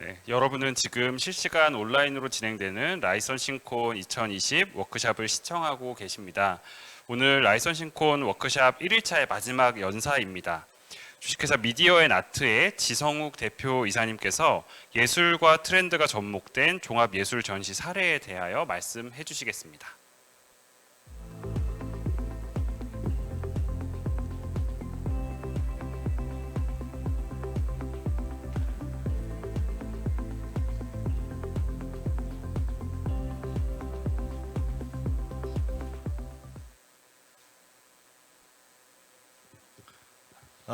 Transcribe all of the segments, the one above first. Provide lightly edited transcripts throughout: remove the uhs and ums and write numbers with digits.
네, 여러분은 지금 실시간 온라인으로 진행되는 라이선 신콘 2020 워크샵을 시청하고 계십니다. 오늘 라이선 신콘 워크샵 1일차의 마지막 연사입니다. 주식회사 미디어앤아트의 지성욱 대표 이사님께서 예술과 트렌드가 접목된 종합예술 전시 사례에 대하여 말씀해 주시겠습니다.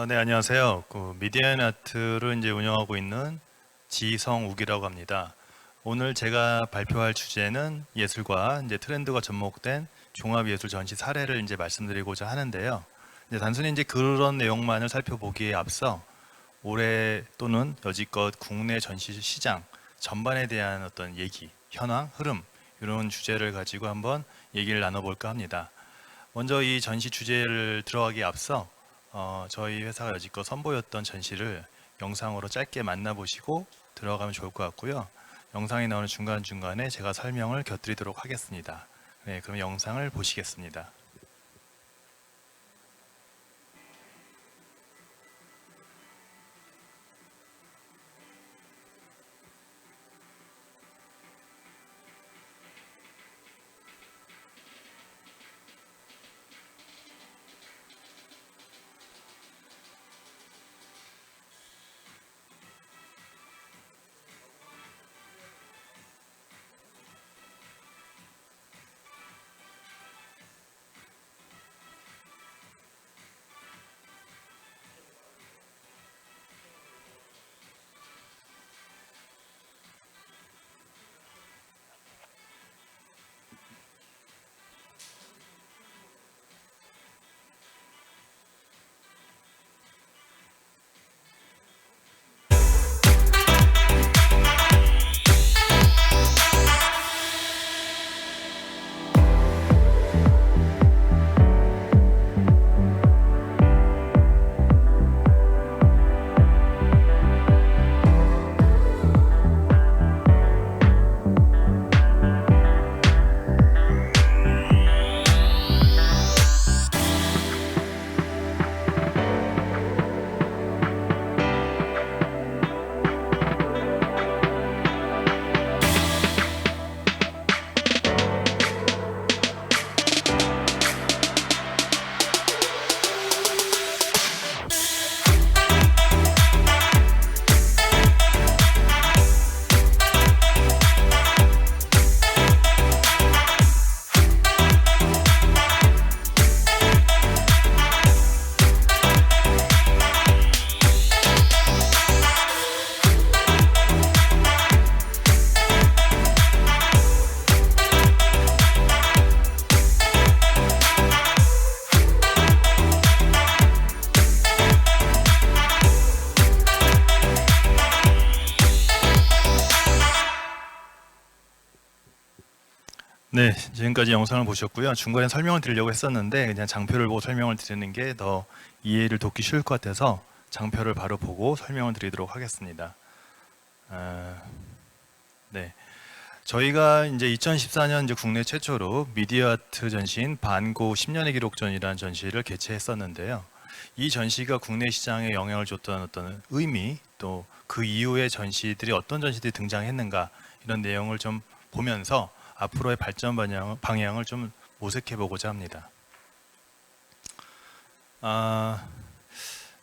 네, 안녕하세요. 미디어앤아트를 이제 운영하고 있는 지성욱이라고 합니다. 오늘 제가 발표할 주제는 예술과 이제 트렌드가 접목된 종합예술 전시 사례를 이제 말씀드리고자 하는데요. 이제 단순히 이제 그런 내용만을 살펴보기에 앞서 올해 또는 여지껏 국내 전시 시장 전반에 대한 어떤 얘기, 현황, 흐름 이런 주제를 가지고 한번 얘기를 나눠볼까 합니다. 먼저 이 전시 주제를 들어가기에 앞서 저희 회사가 여지껏 선보였던 전시를 영상으로 짧게 만나보시고 들어가면 좋을 것 같고요. 영상이 나오는 중간중간에 제가 설명을 곁들이도록 하겠습니다. 네, 그럼 영상을 보시겠습니다. 네, 지금까지 영상을 보셨고요. 중간에 설명을 드리려고 했었는데 그냥 장표를 보고 설명을 드리는 게 더 이해를 돕기 쉬울 것 같아서 장표를 바로 보고 설명을 드리도록 하겠습니다. 네, 저희가 이제 2014년 이제 국내 최초로 미디어 아트 전시인 반고 10년의 기록전이라는 전시를 개최했었는데요. 이 전시가 국내 시장에 영향을 줬던 어떤 의미, 또 그 이후의 전시들이 어떤 전시들이 등장했는가 이런 내용을 좀 보면서 앞으로의 발전 방향을 좀 모색해 보고자 합니다.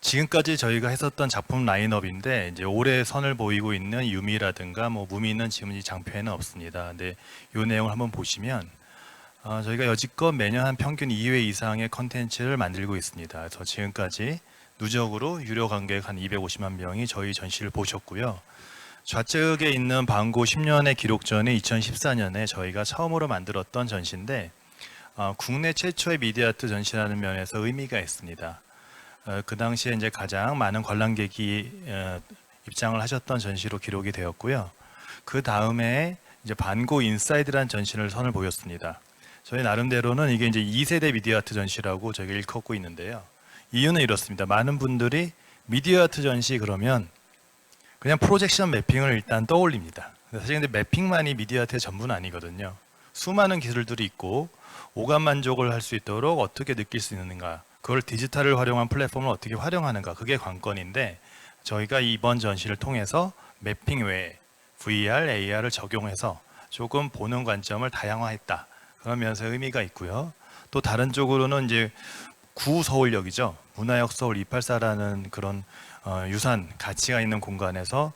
지금까지 저희가 했었던 작품 라인업인데 이제 올해 선을 보이고 있는 유미라든가 무미는 지금 이 장표에는 없습니다. 근데 이 내용을 한번 보시면 저희가 여지껏 매년 한 평균 2회 이상의 컨텐츠를 만들고 있습니다. 그래서 지금까지 누적으로 유료 관객 한 250만 명이 저희 전시를 보셨고요. 좌측에 있는 반고 10년의 기록전이 2014년에 저희가 처음으로 만들었던 전시인데 국내 최초의 미디어 아트 전시라는 면에서 의미가 있습니다. 그 당시에 이제 가장 많은 관람객이 입장을 하셨던 전시로 기록이 되었고요. 그 다음에 이제 반고 인사이드라는 전시를 선을 보였습니다. 저희 나름대로는 이게 이제 2세대 미디어 아트 전시라고 저희가 일컫고 있는데요. 이유는 이렇습니다. 많은 분들이 미디어 아트 전시 그러면 그냥 프로젝션 매핑을 일단 떠올립니다. 사실 근데 매핑만이 미디어 아트의 전부는 아니거든요. 수많은 기술들이 있고 오감 만족을 할 수 있도록 어떻게 느낄 수 있는가, 그걸 디지털을 활용한 플랫폼을 어떻게 활용하는가, 그게 관건인데 저희가 이번 전시를 통해서 매핑 외에 VR, AR을 적용해서 조금 보는 관점을 다양화했다. 그러면서 의미가 있고요. 또 다른 쪽으로는 이제 구서울역이죠. 문화역 서울 284라는 그런 유산 가치가 있는 공간에서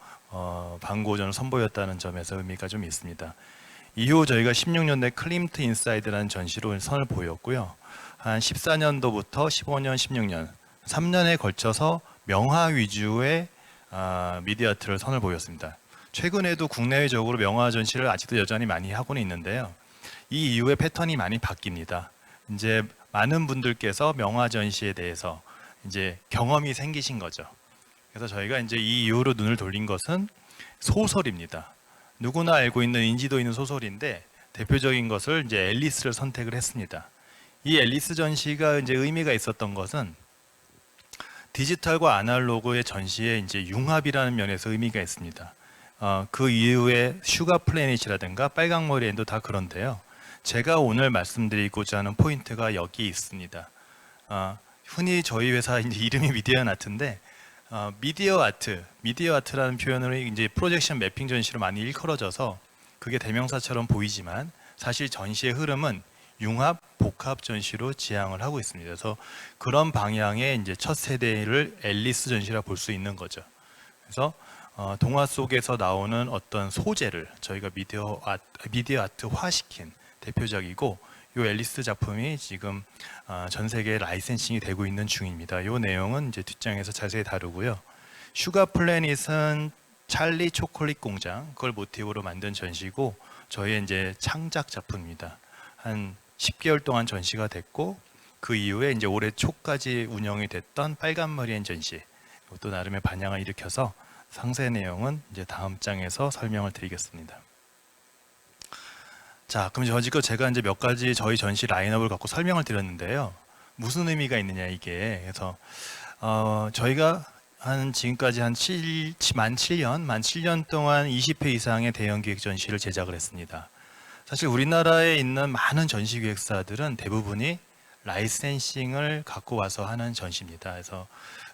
방고전을 선보였다는 점에서 의미가 좀 있습니다. 이후 저희가 16년도에 클림트 인사이드라는 전시로 선을 보였고요. 한 14년도부터 15년, 16년, 3년에 걸쳐서 명화 위주의 미디어 아트를 선을 보였습니다. 최근에도 국내외적으로 명화 전시를 아직도 여전히 많이 하고는 있는데요. 이 이후에 패턴이 많이 바뀝니다. 이제 많은 분들께서 명화 전시에 대해서 이제 경험이 생기신 거죠. 그래서 저희가 이제 이 이후로 눈을 돌린 것은 소설입니다. 누구나 알고 있는 인지도 있는 소설인데 대표적인 것을 이제 앨리스를 선택을 했습니다. 이 앨리스 전시가 이제 의미가 있었던 것은 디지털과 아날로그의 전시의 이제 융합이라는 면에서 의미가 있습니다. 그 이후에 슈가 플래닛이라든가 빨강머리 앤도 다 그런데요. 제가 오늘 말씀드리고자 하는 포인트가 여기 있습니다. 흔히 저희 회사 이제 이름이 미디어 아트인데 미디어 아트라는 표현으로 이제 프로젝션 매핑 전시로 많이 일컬어져서 그게 대명사처럼 보이지만 사실 전시의 흐름은 융합, 복합 전시로 지향을 하고 있습니다. 그래서 그런 방향의 이제 첫 세대를 앨리스 전시라 볼 수 있는 거죠. 그래서 동화 속에서 나오는 어떤 소재를 저희가 미디어 아트화시킨 대표작이고, 이 앨리스 작품이 지금 전 세계에 라이센싱이 되고 있는 중입니다. 이 내용은 이제 뒷장에서 자세히 다루고요. 슈가 플래닛은 찰리 초콜릿 공장, 그걸 모티브로 만든 전시고 저희의 이제 창작 작품입니다. 한 10개월 동안 전시가 됐고 그 이후에 이제 올해 초까지 운영이 됐던 빨간머리엔 전시, 또 나름의 반향을 일으켜서 상세 내용은 이제 다음 장에서 설명을 드리겠습니다. 자, 그럼 여지껏 제가 이제 몇 가지 저희 전시 라인업을 갖고 설명을 드렸는데요. 무슨 의미가 있느냐 이게. 그래서 저희가 지금까지 만 7년 동안 20회 이상의 대형 기획 전시를 제작을 했습니다. 사실 우리나라에 있는 많은 전시 기획사들은 대부분이 라이센싱을 갖고 와서 하는 전시입니다. 그래서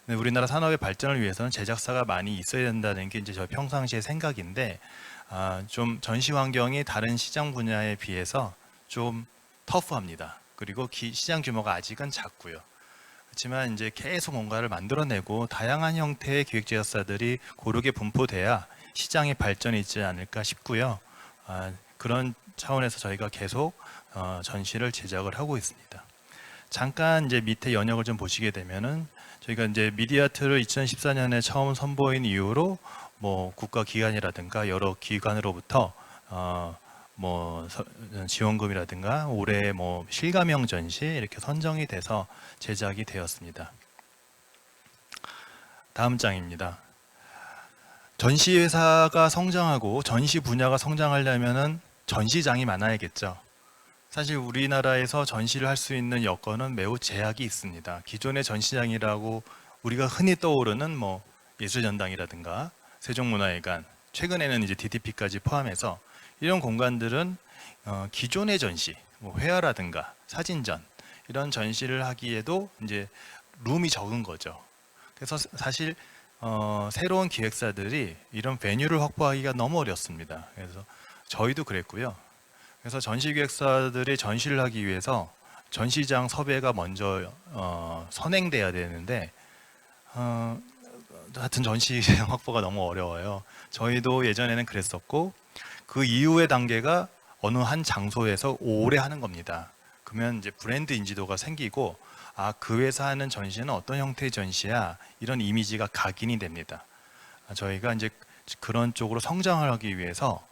우리나라 산업의 발전을 위해서는 제작사가 많이 있어야 된다는 게 이제 저희 평상시의 생각인데, 좀 전시 환경이 다른 시장 분야에 비해서 좀 터프합니다. 그리고 시장 규모가 아직은 작고요. 그렇지만 이제 계속 뭔가를 만들어내고 다양한 형태의 기획 제작사들이 고르게 분포돼야 시장의 발전이 있지 않을까 싶고요. 그런 차원에서 저희가 계속 전시를 제작을 하고 있습니다. 잠깐 이제 밑에 연역을 좀 보시게 되면은 저희가 이제 미디어 아트를 2014년에 처음 선보인 이후로 뭐 국가기관이라든가 여러 기관으로부터 지원금이라든가 올해 뭐 실감형 전시 이렇게 선정이 돼서 제작이 되었습니다. 다음 장입니다. 전시 회사가 성장하고 전시 분야가 성장하려면은 전시장이 많아야겠죠. 사실 우리나라에서 전시를 할 수 있는 여건은 매우 제약이 있습니다. 기존의 전시장이라고 우리가 흔히 떠오르는 뭐 예술전당이라든가 세종문화회관, 최근에는 이제 DTP까지 포함해서 이런 공간들은 기존의 전시, 뭐 회화라든가 사진전 이런 전시를 하기에도 이제 룸이 적은 거죠. 그래서 사실 새로운 기획사들이 이런 베뉴를 확보하기가 너무 어렵습니다. 그래서 저희도 그랬고요. 그래서 전시 기획사들이 전시를 하기 위해서 전시장 섭외가 먼저 선행돼야 되는데 하여튼 전시장 확보가 너무 어려워요. 저희도 예전에는 그랬었고 그 이후의 단계가 어느 한 장소에서 오래 하는 겁니다. 그러면 이제 브랜드 인지도가 생기고 그 회사 하는 전시는 어떤 형태의 전시야, 이런 이미지가 각인이 됩니다. 저희가 이제 그런 쪽으로 성장을 하기 위해서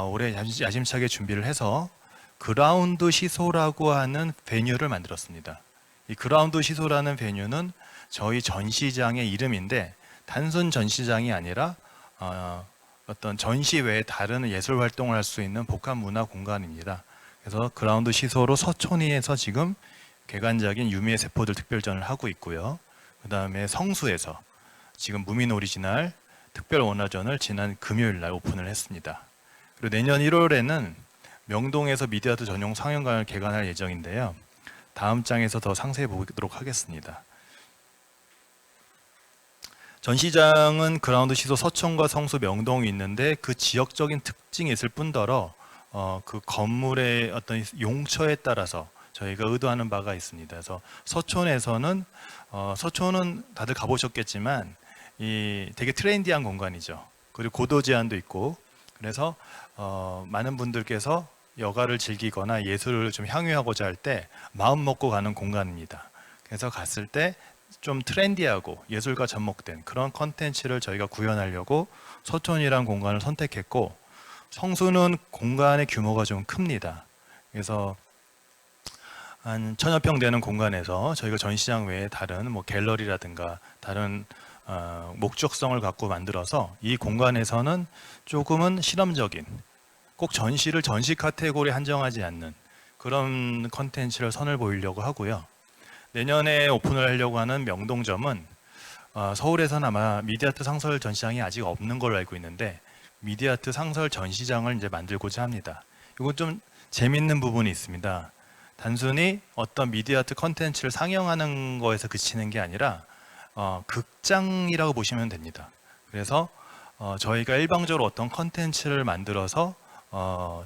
올해 야심차게 준비를 해서 그라운드 시소라고 하는 베뉴를 만들었습니다. 이 그라운드 시소라는 베뉴는 저희 전시장의 이름인데 단순 전시장이 아니라 어떤 전시 외에 다른 예술 활동을 할 수 있는 복합 문화 공간입니다. 그래서 그라운드 시소로 서촌이에서 지금 개관적인 유미의 세포들 특별전을 하고 있고요. 그 다음에 성수에서 지금 무민 오리지널, 특별 원화전을 지난 금요일 날 오픈을 했습니다. 그리고 내년 1월에는 명동에서 미디어아트 전용 상영관을 개관할 예정인데요. 다음 장에서 더 상세히 보도록 하겠습니다. 전시장은 그라운드 시소 서촌과 성수 명동이 있는데 그 지역적인 특징이 있을 뿐더러 그 건물의 어떤 용처에 따라서 저희가 의도하는 바가 있습니다. 그래서 서촌에서는 서촌은 다들 가보셨겠지만 이 되게 트렌디한 공간이죠. 그리고 고도 제한도 있고 그래서 많은 분들께서 여가를 즐기거나 예술을 좀 향유하고자 할 때 마음 먹고 가는 공간입니다. 그래서 갔을 때 좀 트렌디하고 예술과 접목된 그런 컨텐츠를 저희가 구현하려고 서촌이란 공간을 선택했고, 성수는 공간의 규모가 좀 큽니다. 그래서 한 1000여 평 되는 공간에서 저희가 전시장 외에 다른 뭐 갤러리라든가 다른 목적성을 갖고 만들어서 이 공간에서는 조금은 실험적인, 꼭 전시를 전시 카테고리에 한정하지 않는 그런 컨텐츠를 선을 보이려고 하고요. 내년에 오픈을 하려고 하는 명동점은 서울에서는 아마 미디어아트 상설 전시장이 아직 없는 걸로 알고 있는데 미디어아트 상설 전시장을 이제 만들고자 합니다. 이건 좀 재밌는 부분이 있습니다. 단순히 어떤 미디어아트 컨텐츠를 상영하는 거에서 그치는 게 아니라 극장이라고 보시면 됩니다. 그래서 저희가 일방적으로 어떤 컨텐츠를 만들어서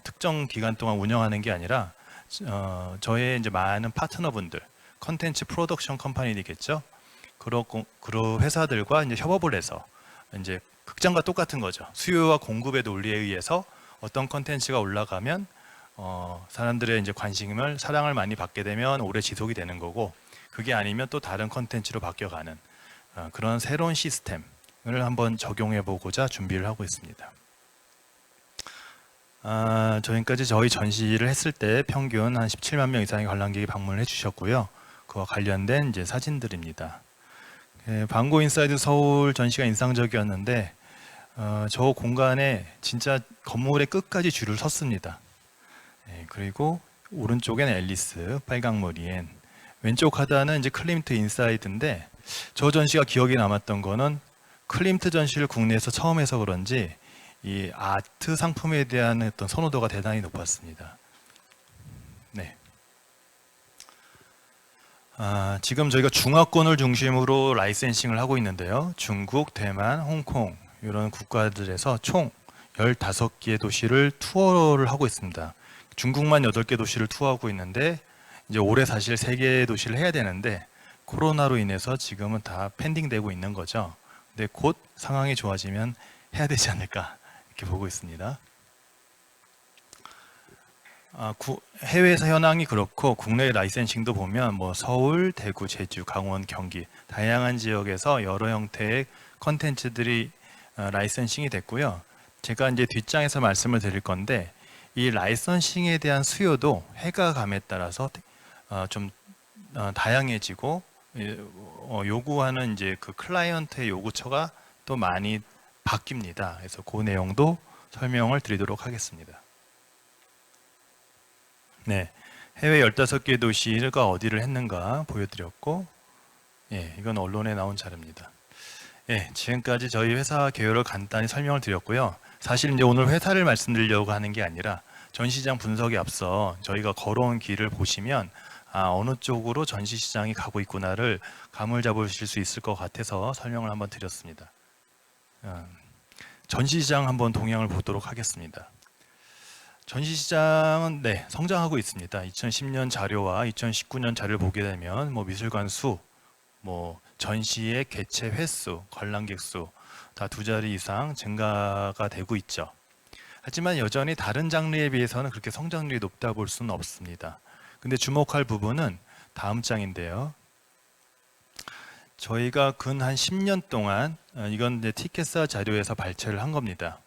특정 기간 동안 운영하는 게 아니라 저의 이제 많은 파트너분들, 컨텐츠 프로덕션 컴퍼니겠죠. 그런 회사들과 이제 협업을 해서 이제 극장과 똑같은 거죠. 수요와 공급의 논리에 의해서 어떤 컨텐츠가 올라가면 사람들의 이제 관심을 사랑을 많이 받게 되면 오래 지속이 되는 거고, 그게 아니면 또 다른 컨텐츠로 바뀌어가는 그런 새로운 시스템을 한번 적용해 보고자 준비를 하고 있습니다. 지금까지 저희 전시를 했을 때 평균 한 17만 명 이상의 관람객이 방문을 해주셨고요. 그와 관련된 이제 사진들입니다. 방고 인사이드 서울 전시가 인상적이었는데 저 공간에 진짜 건물의 끝까지 줄을 섰습니다. 그리고 오른쪽엔 앨리스, 빨강머리엔, 왼쪽 하단은 이제 클림트 인사이드인데, 저 전시가 기억에 남았던 거는 클림트 전시를 국내에서 처음 해서 그런지 이 아트 상품에 대한 어떤 선호도가 대단히 높았습니다. 네. 지금 저희가 중화권을 중심으로 라이센싱을 하고 있는데요. 중국, 대만, 홍콩 이런 국가들에서 총 15개의 도시를 투어를 하고 있습니다. 중국만 8개 도시를 투어하고 있는데 이제 올해 사실 3개의 도시를 해야 되는데 코로나로 인해서 지금은 다 펜딩되고 있는 거죠. 근데 곧 상황이 좋아지면 해야 되지 않을까 이렇게 보고 있습니다. 해외에서 현황이 그렇고 국내 라이센싱도 보면 뭐 서울, 대구, 제주, 강원, 경기 다양한 지역에서 여러 형태의 컨텐츠들이 라이센싱이 됐고요. 제가 이제 뒷장에서 말씀을 드릴 건데 이 라이센싱에 대한 수요도 해가 감에 따라서 좀 다양해지고 요구하는 이제 그 클라이언트의 요구처가 또 많이 바뀝니다. 그래서 그 내용도 설명을 드리도록 하겠습니다. 네, 해외 15개 도시가 어디를 했는가 보여드렸고, 이건 언론에 나온 자료입니다. 지금까지 저희 회사 개요를 간단히 설명을 드렸고요. 사실 이제 오늘 회사를 말씀드리려고 하는 게 아니라 전시장 분석에 앞서 저희가 걸어온 길을 보시면 어느 쪽으로 전시시장이 가고 있구나를 감을 잡으실 수 있을 것 같아서 설명을 한번 드렸습니다. 전시시장 한번 동향을 보도록 하겠습니다. 전시시장은 성장하고 있습니다. 2010년 자료와 2019년 자료를 보게 되면 뭐 미술관 수, 뭐 전시의 개최 횟수, 관람객 수 다 2자리 이상 증가가 되고 있죠. 하지만 여전히 다른 장르에 비해서는 그렇게 성장률이 높다 볼 수는 없습니다. 근데 주목할 부분은 다음 장인데요. 저희가 근 한 10년 동안 이건 이제 티켓사 자료에서 발췌를 한 겁니다.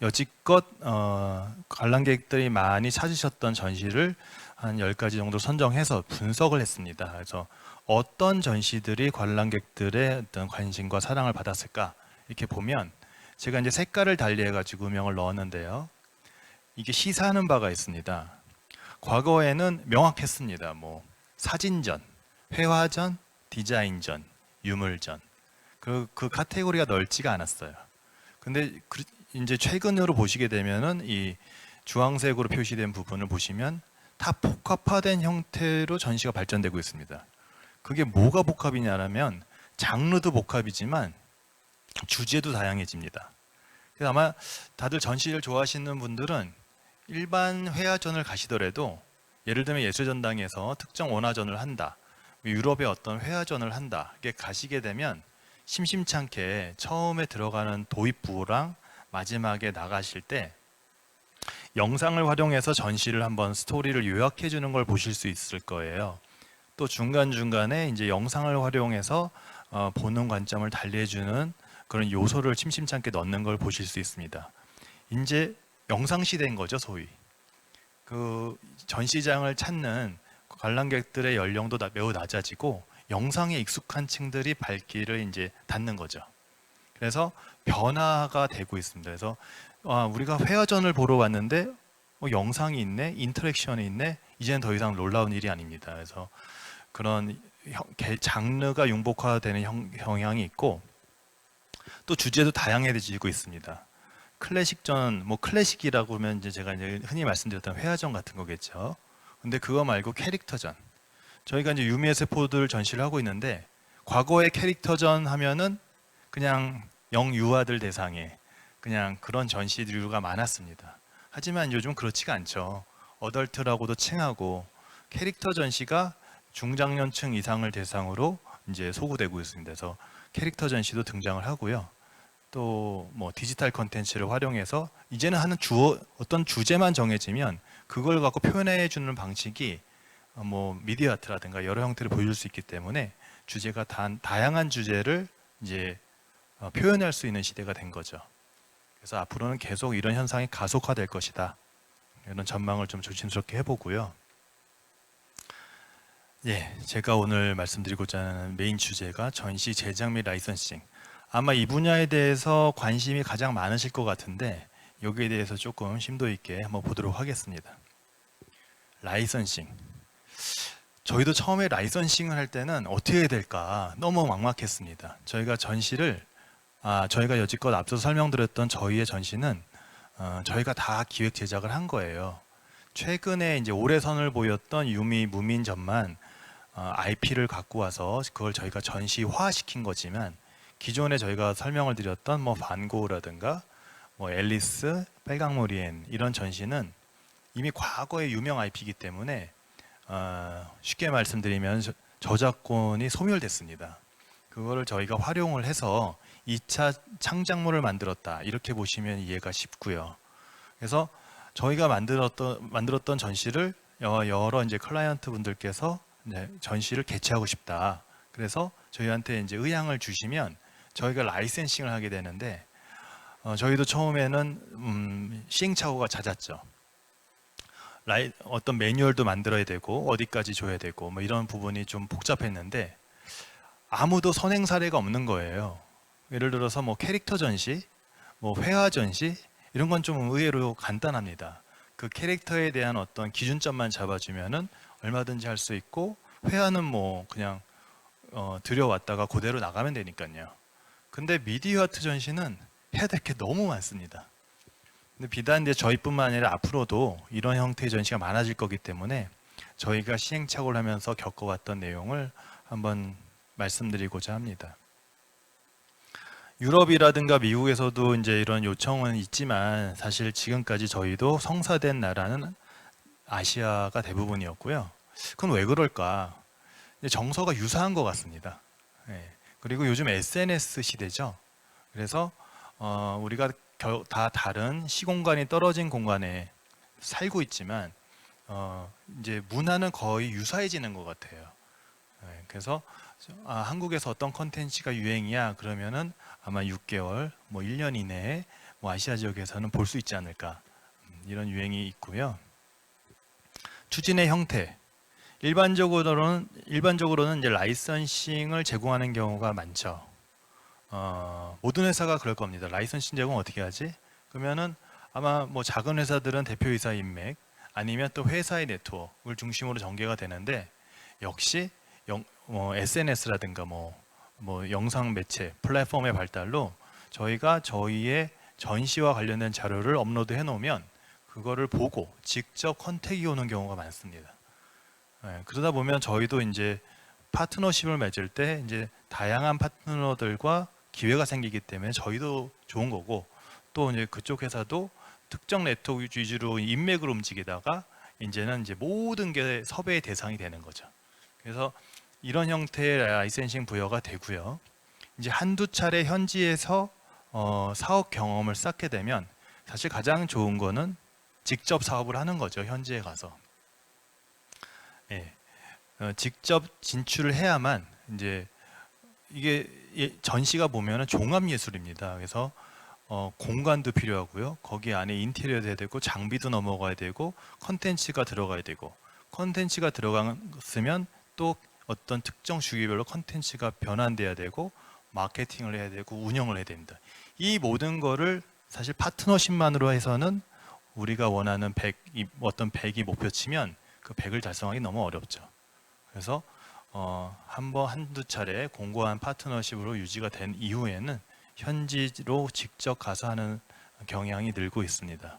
여지껏 관람객들이 많이 찾으셨던 전시를 한 10가지 정도 선정해서 분석을 했습니다. 그래서 어떤 전시들이 관람객들의 어떤 관심과 사랑을 받았을까 이렇게 보면 제가 이제 색깔을 달리해 가지고 음영을 넣었는데요. 이게 시사하는 바가 있습니다. 과거에는 명확했습니다. 뭐 사진전, 회화전, 디자인전, 유물전. 그 카테고리가 넓지가 않았어요. 근데 이제 최근으로 보시게 되면은 이 주황색으로 표시된 부분을 보시면 다 복합화된 형태로 전시가 발전되고 있습니다. 그게 뭐가 복합이냐면 장르도 복합이지만 주제도 다양해집니다. 그래서 아마 다들 전시를 좋아하시는 분들은 일반 회화전을 가시더라도 예를 들면 예술전당에서 특정 원화전을 한다, 유럽의 어떤 회화전을 한다, 이게 가시게 되면 심심찮게 처음에 들어가는 도입부랑 마지막에 나가실 때 영상을 활용해서 전시를 한번 스토리를 요약해 주는 걸 보실 수 있을 거예요. 또 중간중간에 이제 영상을 활용해서 보는 관점을 달리해 주는 그런 요소를 심심찮게 넣는 걸 보실 수 있습니다. 이제 영상 시대인 거죠, 소위. 그 전시장을 찾는 관람객들의 연령도 매우 낮아지고 영상에 익숙한 층들이 발길을 이제 닫는 거죠. 그래서 변화가 되고 있습니다. 그래서 우리가 회화전을 보러 왔는데 영상이 있네, 인터랙션이 있네, 이제는 더 이상 놀라운 일이 아닙니다. 그래서 그런 장르가 융복화되는 경향이 있고 또 주제도 다양해지고 있습니다. 클래식전, 뭐 클래식이라고 하면 이제 제가 이제 흔히 말씀드렸던 회화전 같은 거겠죠. 근데 그거 말고 캐릭터전. 저희가 이제 유미의 세포들 전시를 하고 있는데 과거의 캐릭터전 하면은 그냥 영유아들 대상의 그냥 그런 전시류가 많았습니다. 하지만 요즘 그렇지가 않죠. 어덜트라고도 칭하고 캐릭터 전시가 중장년층 이상을 대상으로 이제 소구되고 있습니다. 그래서 캐릭터 전시도 등장을 하고요. 또 뭐 디지털 컨텐츠를 활용해서 이제는 하는 어떤 주제만 정해지면 그걸 갖고 표현해 주는 방식이 뭐 미디어 아트라든가 여러 형태를 보여줄 수 있기 때문에 주제가 다양한 주제를 이제 표현할 수 있는 시대가 된 거죠. 그래서 앞으로는 계속 이런 현상이 가속화될 것이다. 이런 전망을 좀 조심스럽게 해보고요. 예, 제가 오늘 말씀드리고자 하는 메인 주제가 전시 제작 및 라이선싱. 아마 이 분야에 대해서 관심이 가장 많으실 것 같은데 여기에 대해서 조금 심도 있게 한번 보도록 하겠습니다. 라이선싱. 저희도 처음에 라이선싱을 할 때는 어떻게 해야 될까 너무 막막했습니다. 저희가 전시를 저희가 여지껏 앞서 설명드렸던 저희의 전시는 저희가 다 기획 제작을 한 거예요. 최근에 이제 올해 선을 보였던 유미 무민전만 IP를 갖고 와서 그걸 저희가 전시화시킨 거지만 기존에 저희가 설명을 드렸던 뭐 반고라든가 뭐 앨리스, 빨강모리엔 이런 전시는 이미 과거의 유명 IP이기 때문에 쉽게 말씀드리면 저작권이 소멸됐습니다. 그거를 저희가 활용을 해서 2차 창작물을 만들었다 이렇게 보시면 이해가 쉽고요. 그래서 저희가 만들었던 전시를 여러 이제 클라이언트 분들께서 전시를 개최하고 싶다. 그래서 저희한테 이제 의향을 주시면 저희가 라이센싱을 하게 되는데 저희도 처음에는 시행착오가 잦았죠. 어떤 매뉴얼도 만들어야 되고 어디까지 줘야 되고 뭐 이런 부분이 좀 복잡했는데 아무도 선행 사례가 없는 거예요. 예를 들어서 뭐 캐릭터 전시, 뭐 회화 전시 이런 건 좀 의외로 간단합니다. 그 캐릭터에 대한 어떤 기준점만 잡아주면은 얼마든지 할 수 있고 회화는 뭐 그냥 들여왔다가 그대로 나가면 되니까요. 근데 미디어 아트 전시는 해야 될 게 너무 많습니다. 근데 비단 이제 저희뿐만 아니라 앞으로도 이런 형태의 전시가 많아질 거기 때문에 저희가 시행착오를 하면서 겪어왔던 내용을 한번 말씀드리고자 합니다. 유럽이라든가 미국에서도 이제 이런 요청은 있지만 사실 지금까지 저희도 성사된 나라는 아시아가 대부분이었고요. 그건 왜 그럴까? 정서가 유사한 것 같습니다. 그리고 요즘 SNS 시대죠. 그래서 우리가 다 다른 시공간이 떨어진 공간에 살고 있지만 이제 문화는 거의 유사해지는 것 같아요. 그래서 한국에서 어떤 컨텐츠가 유행이야 그러면은 아마 6개월, 뭐 1년 이내에 뭐 아시아 지역에서는 볼 수 있지 않을까 이런 유행이 있고요. 추진의 형태. 일반적으로는 이제 라이선싱을 제공하는 경우가 많죠. 모든 회사가 그럴 겁니다. 라이선싱 제공 어떻게 하지? 그러면은 아마 뭐 작은 회사들은 대표이사 인맥 아니면 또 회사의 네트워크를 중심으로 전개가 되는데 역시 SNS라든가 뭐 뭐 영상 매체 플랫폼의 발달로 저희가 저희의 전시와 관련된 자료를 업로드해 놓으면 그거를 보고 직접 컨택이 오는 경우가 많습니다. 그러다 보면 저희도 이제 파트너십을 맺을 때 이제 다양한 파트너들과 기회가 생기기 때문에 저희도 좋은 거고, 또 이제 그쪽 회사도 특정 네트워크 위주로 인맥을 움직이다가 이제는 이제 모든 게 섭외의 대상이 되는 거죠. 그래서 이런 형태의 라이센싱 부여가 되고요. 이제 한두 차례 현지에서 사업 경험을 쌓게 되면 사실 가장 좋은 거는 직접 사업을 하는 거죠. 현지에 가서. 예. 직접 진출을 해야만 이제 이게 전시가 보면은 종합 예술입니다. 그래서 공간도 필요하고요. 거기 안에 인테리어도 해야 되고 장비도 넘어가야 되고 컨텐츠가 들어가야 되고, 컨텐츠가 들어갔으면 또 어떤 특정 주기별로 컨텐츠가 변환돼야 되고 마케팅을 해야 되고 운영을 해야 됩니다. 이 모든 거를 사실 파트너십만으로 해서는 우리가 원하는 100, 어떤 100이 목표치면 그 100을 달성하기 너무 어렵죠. 그래서 한두 차례 공고한 파트너십으로 유지가 된 이후에는 현지로 직접 가서 하는 경향이 늘고 있습니다.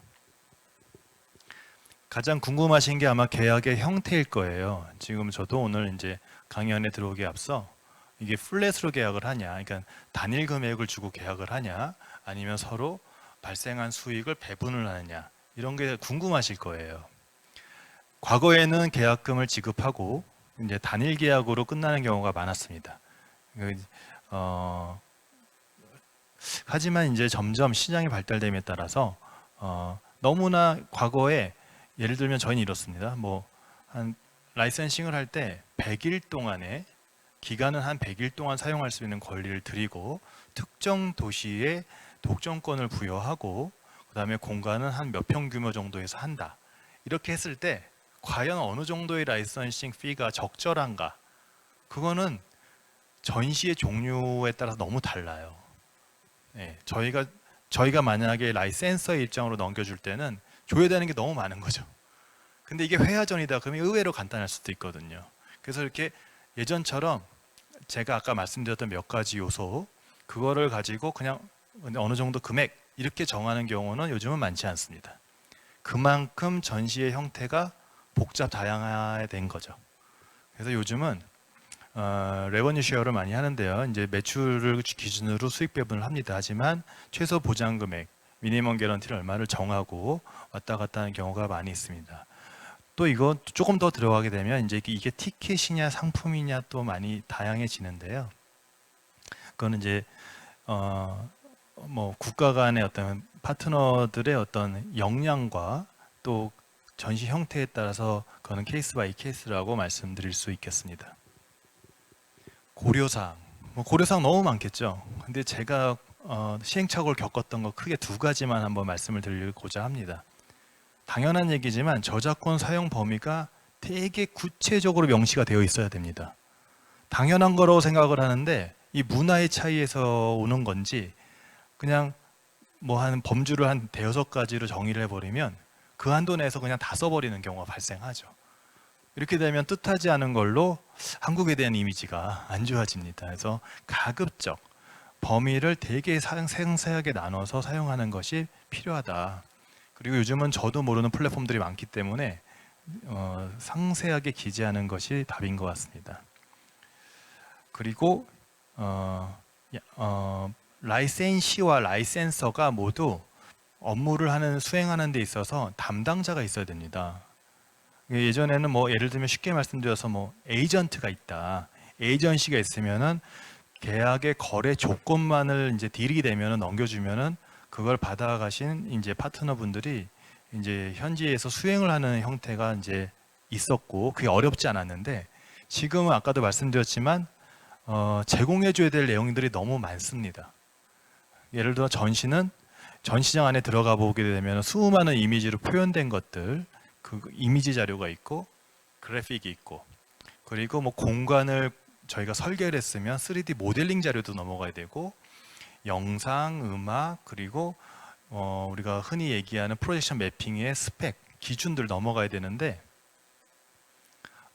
가장 궁금하신 게 아마 계약의 형태일 거예요. 지금 저도 오늘 이제 강연에 들어오기에 앞서 이게 플랫으로 계약을 하냐, 그러니까 단일 금액을 주고 계약을 하냐, 아니면 서로 발생한 수익을 배분을 하느냐, 이런 게 궁금하실 거예요. 과거에는 계약금을 지급하고 이제 단일 계약으로 끝나는 경우가 많았습니다. 하지만 이제 점점 시장이 발달됨에 따라서 너무나 과거에 예를 들면 저희는 이렇습니다. 뭐 한 라이센싱을 할 때 100일 동안에 기간은 한 100일 동안 사용할 수 있는 권리를 드리고 특정 도시에 독점권을 부여하고 그다음에 공간은 한 몇 평 규모 정도에서 한다. 이렇게 했을 때 과연 어느 정도의 라이선싱 피가 적절한가? 그거는 전시의 종류에 따라서 너무 달라요. 네, 저희가 만약에 라이센서의 입장으로 넘겨줄 때는 줘야 되는 게 너무 많은 거죠. 근데 이게 회화전이다 그러면 의외로 간단할 수도 있거든요. 그래서 이렇게 예전처럼 제가 아까 말씀드렸던 몇 가지 요소, 그거를 가지고 그냥 어느 정도 금액 이렇게 정하는 경우는 요즘은 많지 않습니다. 그만큼 전시의 형태가 복잡 다양화된 거죠. 그래서 요즘은 레버뉴 쉐어를 많이 하는데요. 이제 매출을 기준으로 수익 배분을 합니다. 하지만 최소 보장 금액, 미니멈 개런티를 얼마를 정하고 왔다 갔다 하는 경우가 많이 있습니다. 또 이거 조금 더 들어가게 되면 이제 이게 티켓이냐 상품이냐 또 많이 다양해지는데요. 그거는 이제 뭐 국가 간의 어떤 파트너들의 어떤 역량과 또 전시 형태에 따라서 그거는 케이스 바이 케이스라고 말씀드릴 수 있겠습니다. 고려사항, 뭐 고려사항 너무 많겠죠. 근데 제가 시행착오를 겪었던 거 크게 두 가지만 한번 말씀을 드리고자 합니다. 당연한 얘기지만 저작권 사용 범위가 되게 구체적으로 명시가 되어 있어야 됩니다. 당연한 거라고 생각을 하는데 이 문화의 차이에서 오는 건지 그냥 뭐 한 범주를 한 대여섯 가지로 정의를 해버리면 그 한도 내에서 그냥 다 써버리는 경우가 발생하죠. 이렇게 되면 뜻하지 않은 걸로 한국에 대한 이미지가 안 좋아집니다. 그래서 가급적 범위를 되게 상세하게 나눠서 사용하는 것이 필요하다. 그리고 요즘은 저도 모르는 플랫폼들이 많기 때문에 상세하게 기재하는 것이 답인 것 같습니다. 그리고 라이센시와 라이센서가 모두 업무를 수행하는 데 있어서 담당자가 있어야 됩니다. 예전에는 뭐 예를 들면 쉽게 말씀드려서 뭐 에이전트가 있다. 에이전시가 있으면은 계약의 거래 조건만을 이제 딜이 되면은 넘겨주면은 그걸 받아가신 이제 파트너분들이 이제 현지에서 수행을 하는 형태가 이제 있었고 그게 어렵지 않았는데 지금은 아까도 말씀드렸지만 제공해줘야 될 내용들이 너무 많습니다. 예를 들어 전시는 전시장 안에 들어가 보게 되면 수많은 이미지로 표현된 것들, 그 이미지 자료가 있고 그래픽이 있고 그리고 뭐 공간을 저희가 설계를 했으면 3D 모델링 자료도 넘어가야 되고 영상, 음악 그리고 우리가 흔히 얘기하는 프로젝션 매핑의 스펙, 기준들 넘어가야 되는데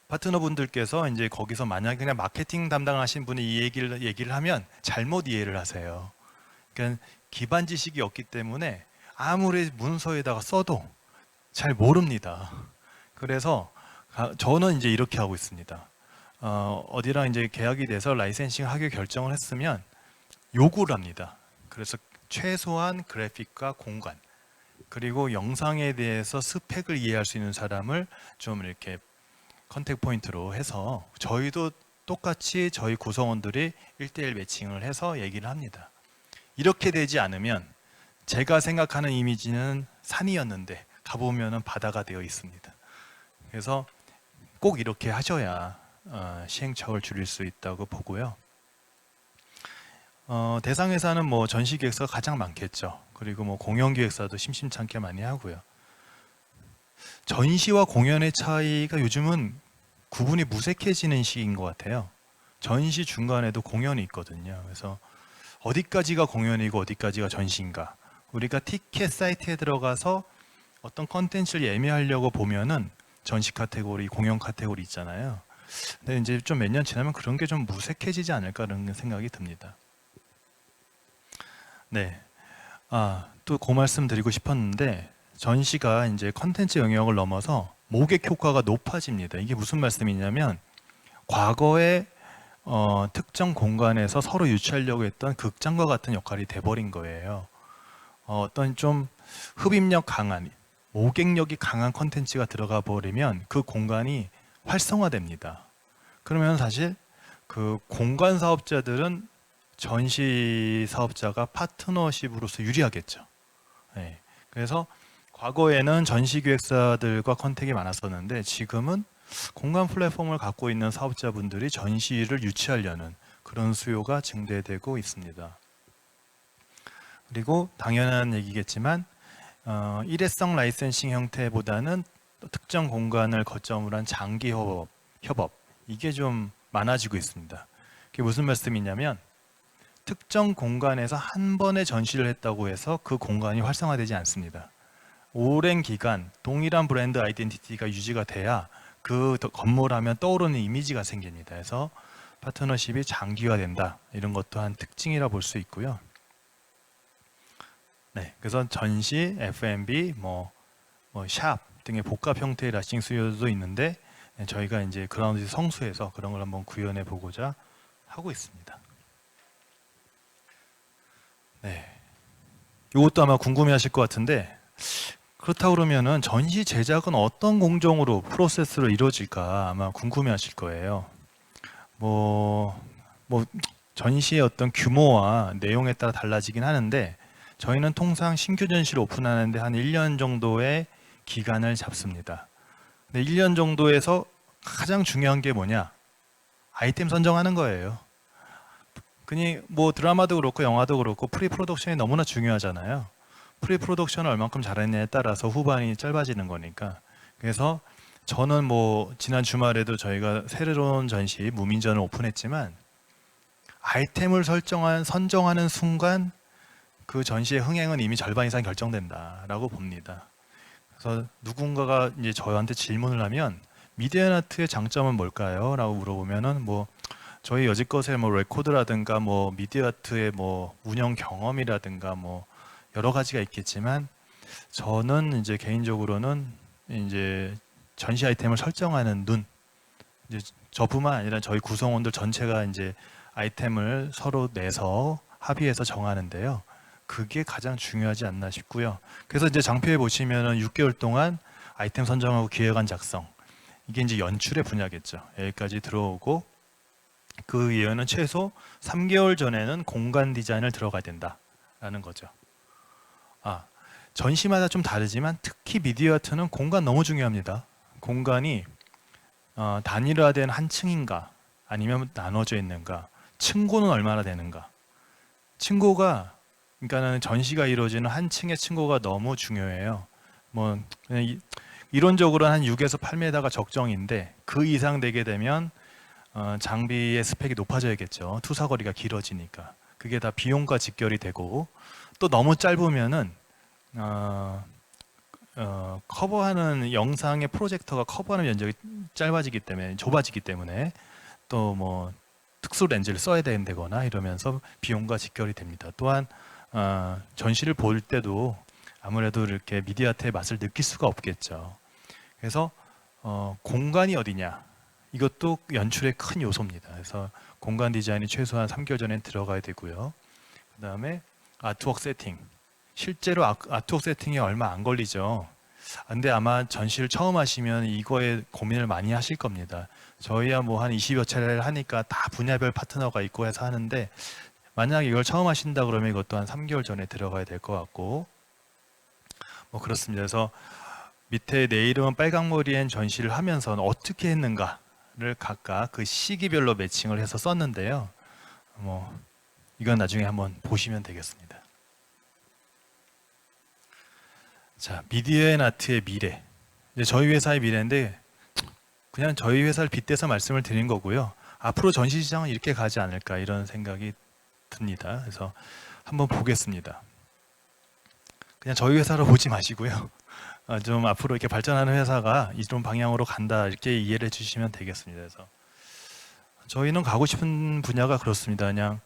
파트너분들께서 이제 거기서 만약에 그냥 마케팅 담당하신 분이 이 얘기를 하면 잘못 이해를 하세요. 그러니까 기반 지식이 없기 때문에 아무리 문서에다가 써도 잘 모릅니다. 그래서 저는 이제 이렇게 하고 있습니다. 어디랑 이제 계약이 돼서 라이센싱 하기 결정을 했으면 요구를 합니다. 그래서 최소한 그래픽과 공간 그리고 영상에 대해서 스펙을 이해할 수 있는 사람을 좀 이렇게 컨택 포인트로 해서 저희도 똑같이 저희 구성원들이 1대1 매칭을 해서 얘기를 합니다. 이렇게 되지 않으면 제가 생각하는 이미지는 산이었는데 가보면은 바다가 되어 있습니다. 그래서 꼭 이렇게 하셔야 시행착오를 줄일 수 있다고 보고요. 대상회사는 뭐 전시기획사가 가장 많겠죠. 그리고 뭐 공연기획사도 심심찮게 많이 하고요. 전시와 공연의 차이가 요즘은 구분이 무색해지는 시기인 것 같아요. 전시 중간에도 공연이 있거든요. 그래서 어디까지가 공연이고 어디까지가 전시인가. 우리가 티켓 사이트에 들어가서 어떤 컨텐츠를 예매하려고 보면은 전시 카테고리, 공연 카테고리 있잖아요. 근데 이제 좀 몇 년 지나면 그런 게 좀 무색해지지 않을까라는 생각이 듭니다. 네. 또 그 말씀 드리고 싶었는데 전시가 이제 컨텐츠 영역을 넘어서 모객 효과가 높아집니다. 이게 무슨 말씀이냐면 과거에 특정 공간에서 서로 유치하려고 했던 극장과 같은 역할이 돼버린 거예요. 어떤 좀 흡입력 강한, 모객력이 강한 컨텐츠가 들어가 버리면 그 공간이 활성화됩니다. 그러면 사실 그 공간 사업자들은 전시 사업자가 파트너십으로서 유리하겠죠. 네. 그래서 과거에는 전시 기획사들과 컨택이 많았었는데 지금은 공간 플랫폼을 갖고 있는 사업자분들이 전시를 유치하려는 그런 수요가 증대되고 있습니다. 그리고 당연한 얘기겠지만 일회성 라이센싱 형태보다는 특정 공간을 거점으로 한 장기 협업 이게 좀 많아지고 있습니다. 그게 무슨 말씀이냐면 특정 공간에서 한 번에 전시를 했다고 해서 그 공간이 활성화되지 않습니다. 오랜 기간 동일한 브랜드 아이덴티티가 유지가 돼야 그 건물 하면 떠오르는 이미지가 생깁니다. 그래서 파트너십이 장기화된다. 이런 것도 한 특징이라 볼 수 있고요. 네, 그래서 전시, F&B, 샵 등의 복합 형태의 라이싱 수요도 있는데 저희가 이제 그라운드 성수해서 그런 걸 한번 구현해 보고자 하고 있습니다. 네, 이것도 아마 궁금해하실 것 같은데 그렇다고 그러면은 전시 제작은 어떤 공정으로 프로세스로 이루어질까 아마 궁금해하실 거예요. 뭐 전시의 어떤 규모와 내용에 따라 달라지긴 하는데 저희는 통상 신규 전시를 오픈하는데 한 1년 정도의 기간을 잡습니다. 근데 1년 정도에서 가장 중요한 게 뭐냐? 아이템 선정하는 거예요. 그니 뭐 드라마도 그렇고 영화도 그렇고 프리 프로덕션이 너무나 중요하잖아요. 프리 프로덕션을 얼만큼 잘했냐에 따라서 후반이 짧아지는 거니까. 그래서 저는 뭐 지난 주말에도 저희가 새로운 전시 무민전을 오픈했지만 아이템을 선정하는 순간 그 전시의 흥행은 이미 절반 이상 결정된다라고 봅니다. 그래서 누군가가 이제 저한테 질문을 하면 미디어 아트의 장점은 뭘까요? 라고 물어보면은 뭐 저희 여지껏의 뭐 레코드라든가 뭐 미디어 아트의 뭐 운영 경험이라든가 뭐 여러 가지가 있겠지만 저는 이제 개인적으로는 이제 전시 아이템을 설정하는 눈, 이제 저뿐만 아니라 저희 구성원들 전체가 이제 아이템을 서로 내서 합의해서 정하는데요. 그게 가장 중요하지 않나 싶고요. 그래서 이제 장표에 보시면은 6개월 동안 아이템 선정하고 기획안 작성, 이게 이제 연출의 분야겠죠. 여기까지 들어오고 그 이유는 최소 3개월 전에는 공간 디자인을 들어가야 된다라는 거죠. 전시마다 좀 다르지만 특히 미디어 아트는 공간 너무 중요합니다. 공간이 단일화된 한 층인가 아니면 나눠져 있는가, 층고는 얼마나 되는가. 층고가 그러니까는 전시가 이루어지는 한 층의 층고가 너무 중요해요. 뭐 그냥 이론적으로 한 6에서 8m가 적정인데 그 이상 되게 되면 장비의 스펙이 높아져야겠죠. 투사거리가 길어지니까. 그게 다 비용과 직결이 되고 또 너무 짧으면은 커버하는 영상의 프로젝터가 커버하는 면적이 짧아지기 때문에 좁아지기 때문에 또 뭐 특수 렌즈를 써야 된다거나 이러면서 비용과 직결이 됩니다. 또한 전시를 볼 때도 아무래도 이렇게 미디어 아트의 맛을 느낄 수가 없겠죠. 그래서 공간이 어디냐 이것도 연출의 큰 요소입니다. 그래서 공간 디자인이 최소한 3개월 전에 들어가야 되고요. 그 다음에 아트웍 세팅. 실제로 아트웍 세팅이 얼마 안 걸리죠. 근데 아마 전시를 처음 하시면 이거에 고민을 많이 하실 겁니다. 저희야 뭐 한 20여 차례를 하니까 다 분야별 파트너가 있고 해서 하는데 만약 이걸 처음 하신다 그러면 이것도 한 3개월 전에 들어가야 될 것 같고 뭐 그렇습니다. 그래서 밑에 내 이름은 빨강머리엔 전시를 하면서는 어떻게 했는가를 각각 그 시기별로 매칭을 해서 썼는데요. 뭐 이건 나중에 한번 보시면 되겠습니다. 자, 미디어 앤 아트의 미래. 이제 저희 회사의 미래인데 그냥 저희 회사를 빗대서 말씀을 드린 거고요. 앞으로 전시 시장은 이렇게 가지 않을까 이런 생각이 듭니다. 그래서 한번 보겠습니다. 그냥 저희 회사로 보지 마시고요. 좀 앞으로 이렇게 발전하는 회사가 이런 방향으로 간다 이렇게 이해를 해주시면 되겠습니다. 그래서 저희는 가고 싶은 분야가 그렇습니다. 그냥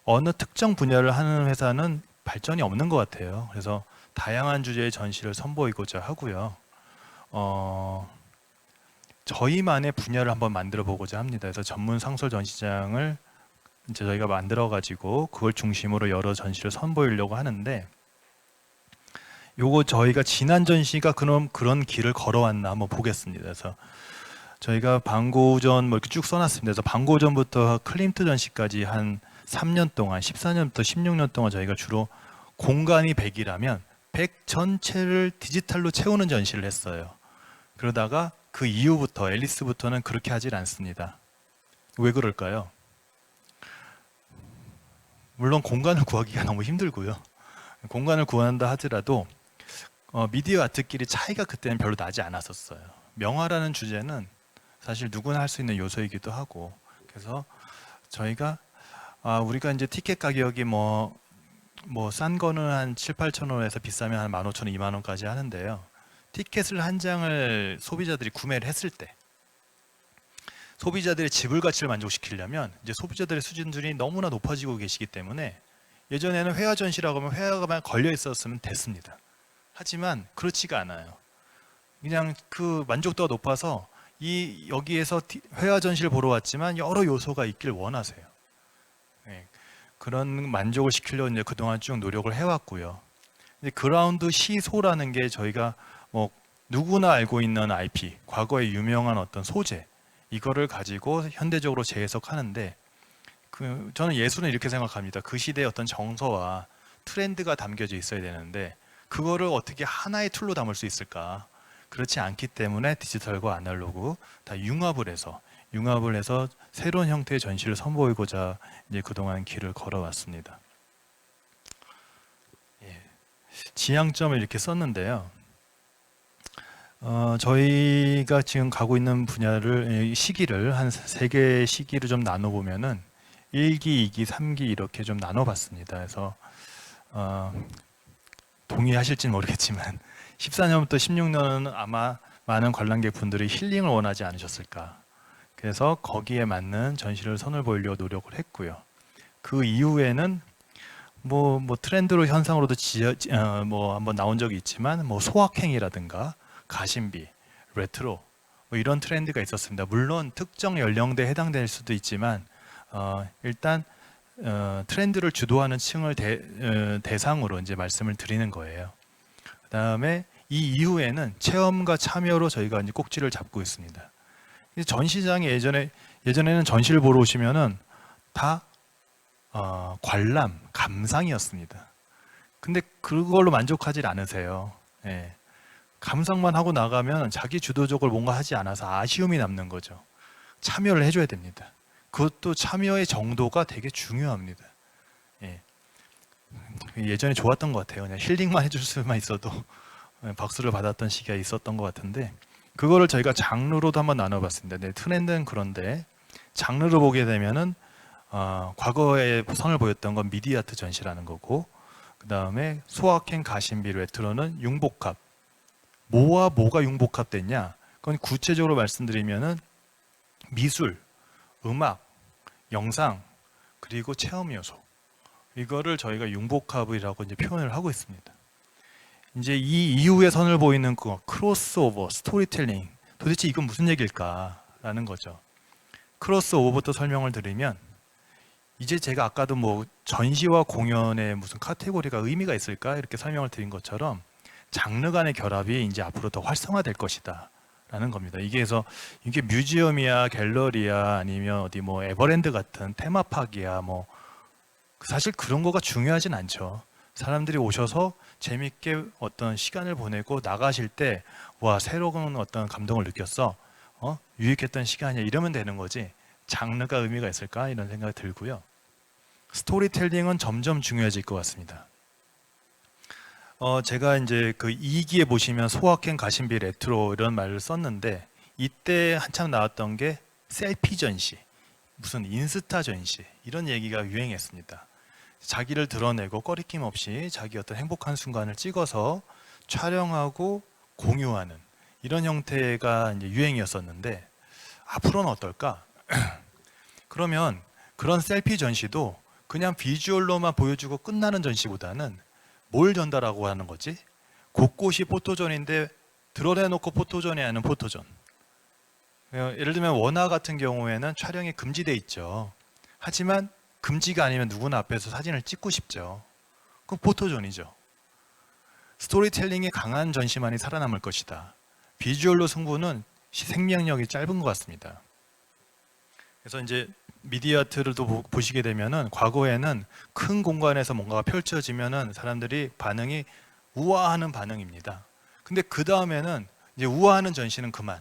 어느 특정 분야를 하는 회사는 발전이 없는 것 같아요. 그래서 다양한 주제의 전시를 선보이고자 하고요. 저희만의 분야를 한번 만들어 보고자 합니다. 그래서 전문 상설 전시장을 이제 저희가 만들어 가지고 그걸 중심으로 여러 전시를 선보이려고 하는데 요거 저희가 지난 전시가 그런 길을 걸어왔나 한번 보겠습니다. 그래서 저희가 방고전 뭐 이렇게 쭉 써놨습니다. 그래서 방고전부터 클림트 전시까지 한 3년 동안 14년부터 16년 동안 저희가 주로 공간이 100이라면 100 전체를 디지털로 채우는 전시를 했어요. 그러다가 그 이후부터 앨리스부터는 그렇게 하질 않습니다. 왜 그럴까요? 물론 공간을 구하기가 너무 힘들고요. 공간을 구한다 하더라도 미디어 아트끼리 차이가 그때는 별로 나지 않았었어요. 명화라는 주제는 사실 누구나 할 수 있는 요소이기도 하고 그래서 저희가 우리가 이제 티켓 가격이 뭐 싼 거는 한 7, 8천 원에서 비싸면 한 15,000원, 2만 원까지 하는데요. 티켓을 한 장을 소비자들이 구매를 했을 때 소비자들의 지불 가치를 만족시키려면 이제 소비자들의 수준들이 너무나 높아지고 계시기 때문에 예전에는 회화 전시라고 하면 회화가만 걸려 있었으면 됐습니다. 하지만 그렇지가 않아요. 그냥 그 만족도가 높아서 여기에서 회화 전시를 보러 왔지만 여러 요소가 있길 원하세요. 네, 그런 만족을 시키려고 이제 그동안 쭉 노력을 해왔고요. 근데 그라운드 시소라는 게 저희가 뭐 누구나 알고 있는 IP, 과거에 유명한 어떤 소재 이거를 가지고 현대적으로 재해석하는데 저는 예술은 이렇게 생각합니다. 그 시대의 어떤 정서와 트렌드가 담겨져 있어야 되는데 그거를 어떻게 하나의 툴로 담을 수 있을까? 그렇지 않기 때문에 디지털과 아날로그 다 융합을 해서 새로운 형태의 전시를 선보이고자 이제 그동안 길을 걸어왔습니다. 지향점을 이렇게 썼는데요. 저희가 지금 가고 있는 분야를 시기를 한 3개의 시기로 좀 나눠보면은 1기, 2기, 3기 이렇게 좀 나눠봤습니다. 그래서 동의하실지는 모르겠지만 14년부터 16년은 아마 많은 관람객분들이 힐링을 원하지 않으셨을까. 그래서 거기에 맞는 전시를 선을 보이려고 노력을 했고요. 그 이후에는 뭐 트렌드로 현상으로도 뭐 한번 나온 적이 있지만 뭐 소확행이라든가 가심비, 레트로 뭐 이런 트렌드가 있었습니다. 물론 특정 연령대에 해당될 수도 있지만 일단 트렌드를 주도하는 층을 대상으로 이제 말씀을 드리는 거예요. 그다음에 이 이후에는 체험과 참여로 저희가 이제 꼭지를 잡고 있습니다. 전시장이 예전에는 전시를 보러 오시면은 다 관람, 감상이었습니다. 근데 그걸로 만족하지 않으세요. 예. 감상만 하고 나가면 자기 주도적으로 뭔가 하지 않아서 아쉬움이 남는 거죠. 참여를 해줘야 됩니다. 그것도 참여의 정도가 되게 중요합니다. 예. 예전에 좋았던 것 같아요. 그냥 힐링만 해줄 수만 있어도 박수를 받았던 시기가 있었던 것 같은데 그거를 저희가 장르로도 한번 나눠봤습니다. 네, 트렌드는 그런데 장르로 보게 되면은 과거에 선을 보였던 건 미디어 아트 전시라는 거고 그 다음에 소확행, 가심비, 레트로는 융복합. 뭐와 뭐가 융복합됐냐? 그건 구체적으로 말씀드리면은 미술, 음악, 영상, 그리고 체험 요소, 이거를 저희가 융복합이라고 이제 표현을 하고 있습니다. 이제 이 이후에 선을 보이는 그 크로스오버, 스토리텔링, 도대체 이건 무슨 얘기일까라는 거죠. 크로스오버부터 설명을 드리면, 이제 제가 아까도 뭐 전시와 공연에 무슨 카테고리가 의미가 있을까 이렇게 설명을 드린 것처럼 장르 간의 결합이 이제 앞으로 더 활성화될 것이다 라는 겁니다. 이게 뮤지엄이야, 갤러리야, 아니면 어디 뭐 에버랜드 같은 테마파크야, 뭐 사실 그런 거가 중요하진 않죠. 사람들이 오셔서 재밌게 어떤 시간을 보내고 나가실 때, 와, 새로운 어떤 감동을 느꼈어, 유익했던 시간이야, 이러면 되는 거지 장르가 의미가 있을까 이런 생각이 들고요. 스토리텔링은 점점 중요해질 것 같습니다. 제가 이제 그 2기에 보시면 소확행 가심비 레트로 이런 말을 썼는데, 이때 한참 나왔던 게 셀피 전시, 무슨 인스타 전시, 이런 얘기가 유행했습니다. 자기를 드러내고 꺼리낌 없이 자기 어떤 행복한 순간을 찍어서 촬영하고 공유하는 이런 형태가 이제 유행이었었는데, 앞으로는 어떨까? 그러면 그런 셀피 전시도 그냥 비주얼로만 보여주고 끝나는 전시보다는 뭘 전달하고 하는 거지? 곳곳이 포토존인데 드러내놓고 포토존이 아닌 포토존. 예를 들면 원화 같은 경우에는 촬영이 금지돼 있죠. 하지만 금지가 아니면 누구나 앞에서 사진을 찍고 싶죠. 그럼 포토존이죠. 스토리텔링이 강한 전시만이 살아남을 것이다. 비주얼로 승부는 생명력이 짧은 것 같습니다. 그래서 이제 미디어 아트를 또 보시게 되면은, 과거에는 큰 공간에서 뭔가가 펼쳐지면은 사람들이 반응이 우아하는 반응입니다. 근데 그 다음에는 이제 우아하는 전시는 그만.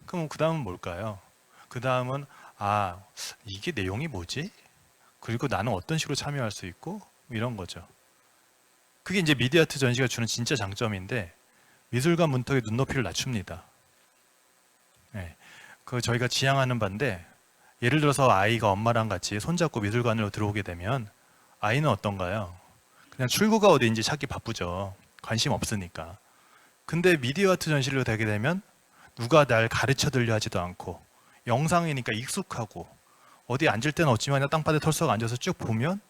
그럼 그 다음은 뭘까요? 그 다음은 이게 내용이 뭐지? 그리고 나는 어떤 식으로 참여할 수 있고, 이런 거죠. 그게 이제 미디어 아트 전시가 주는 진짜 장점인데, 미술관 문턱의 눈높이를 낮춥니다. 네. 그 저희가 지향하는 바인데, 예를 들어서 아이가 엄마랑 같이 손잡고 미술관으로 들어오게 되면 아이는 어떤가요? 그냥 출구가 어디인지 찾기 바쁘죠. 관심 없으니까. 근데 미디어 아트 전시를 되게 되면 누가 날 가르쳐 들려 하지도 않고, 영상이니까 익숙하고, 어디 앉을 때는 없지만 땅바닥에 털썩 앉아서 쭉 보면,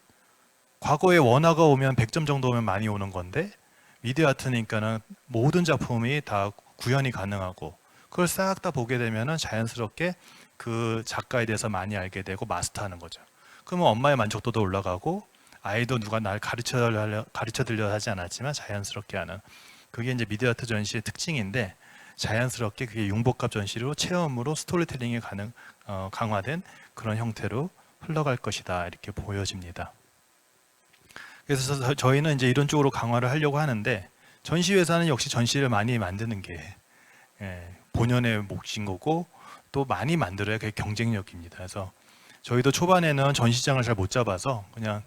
과거에 원화가 오면 100점 정도 오면 많이 오는 건데, 미디어 아트니까는 모든 작품이 다 구현이 가능하고, 그걸 싹 다 보게 되면은 자연스럽게 그 작가에 대해서 많이 알게 되고 마스터하는 거죠. 그러면 엄마의 만족도도 올라가고, 아이도 누가 날 가르쳐 들려 하지 않았지만 자연스럽게 하는, 그게 이제 미디어 아트 전시의 특징인데, 자연스럽게 그게 융복합 전시로 체험으로 스토리텔링이 강화된 그런 형태로 흘러갈 것이다, 이렇게 보여집니다. 그래서 저희는 이제 이런 쪽으로 강화를 하려고 하는데, 전시회사는 역시 전시를 많이 만드는 게 본연의 몫인 거고, 또 많이 만들어야 그게 경쟁력입니다. 그래서 저희도 초반에는 전시장을 잘 못 잡아서 그냥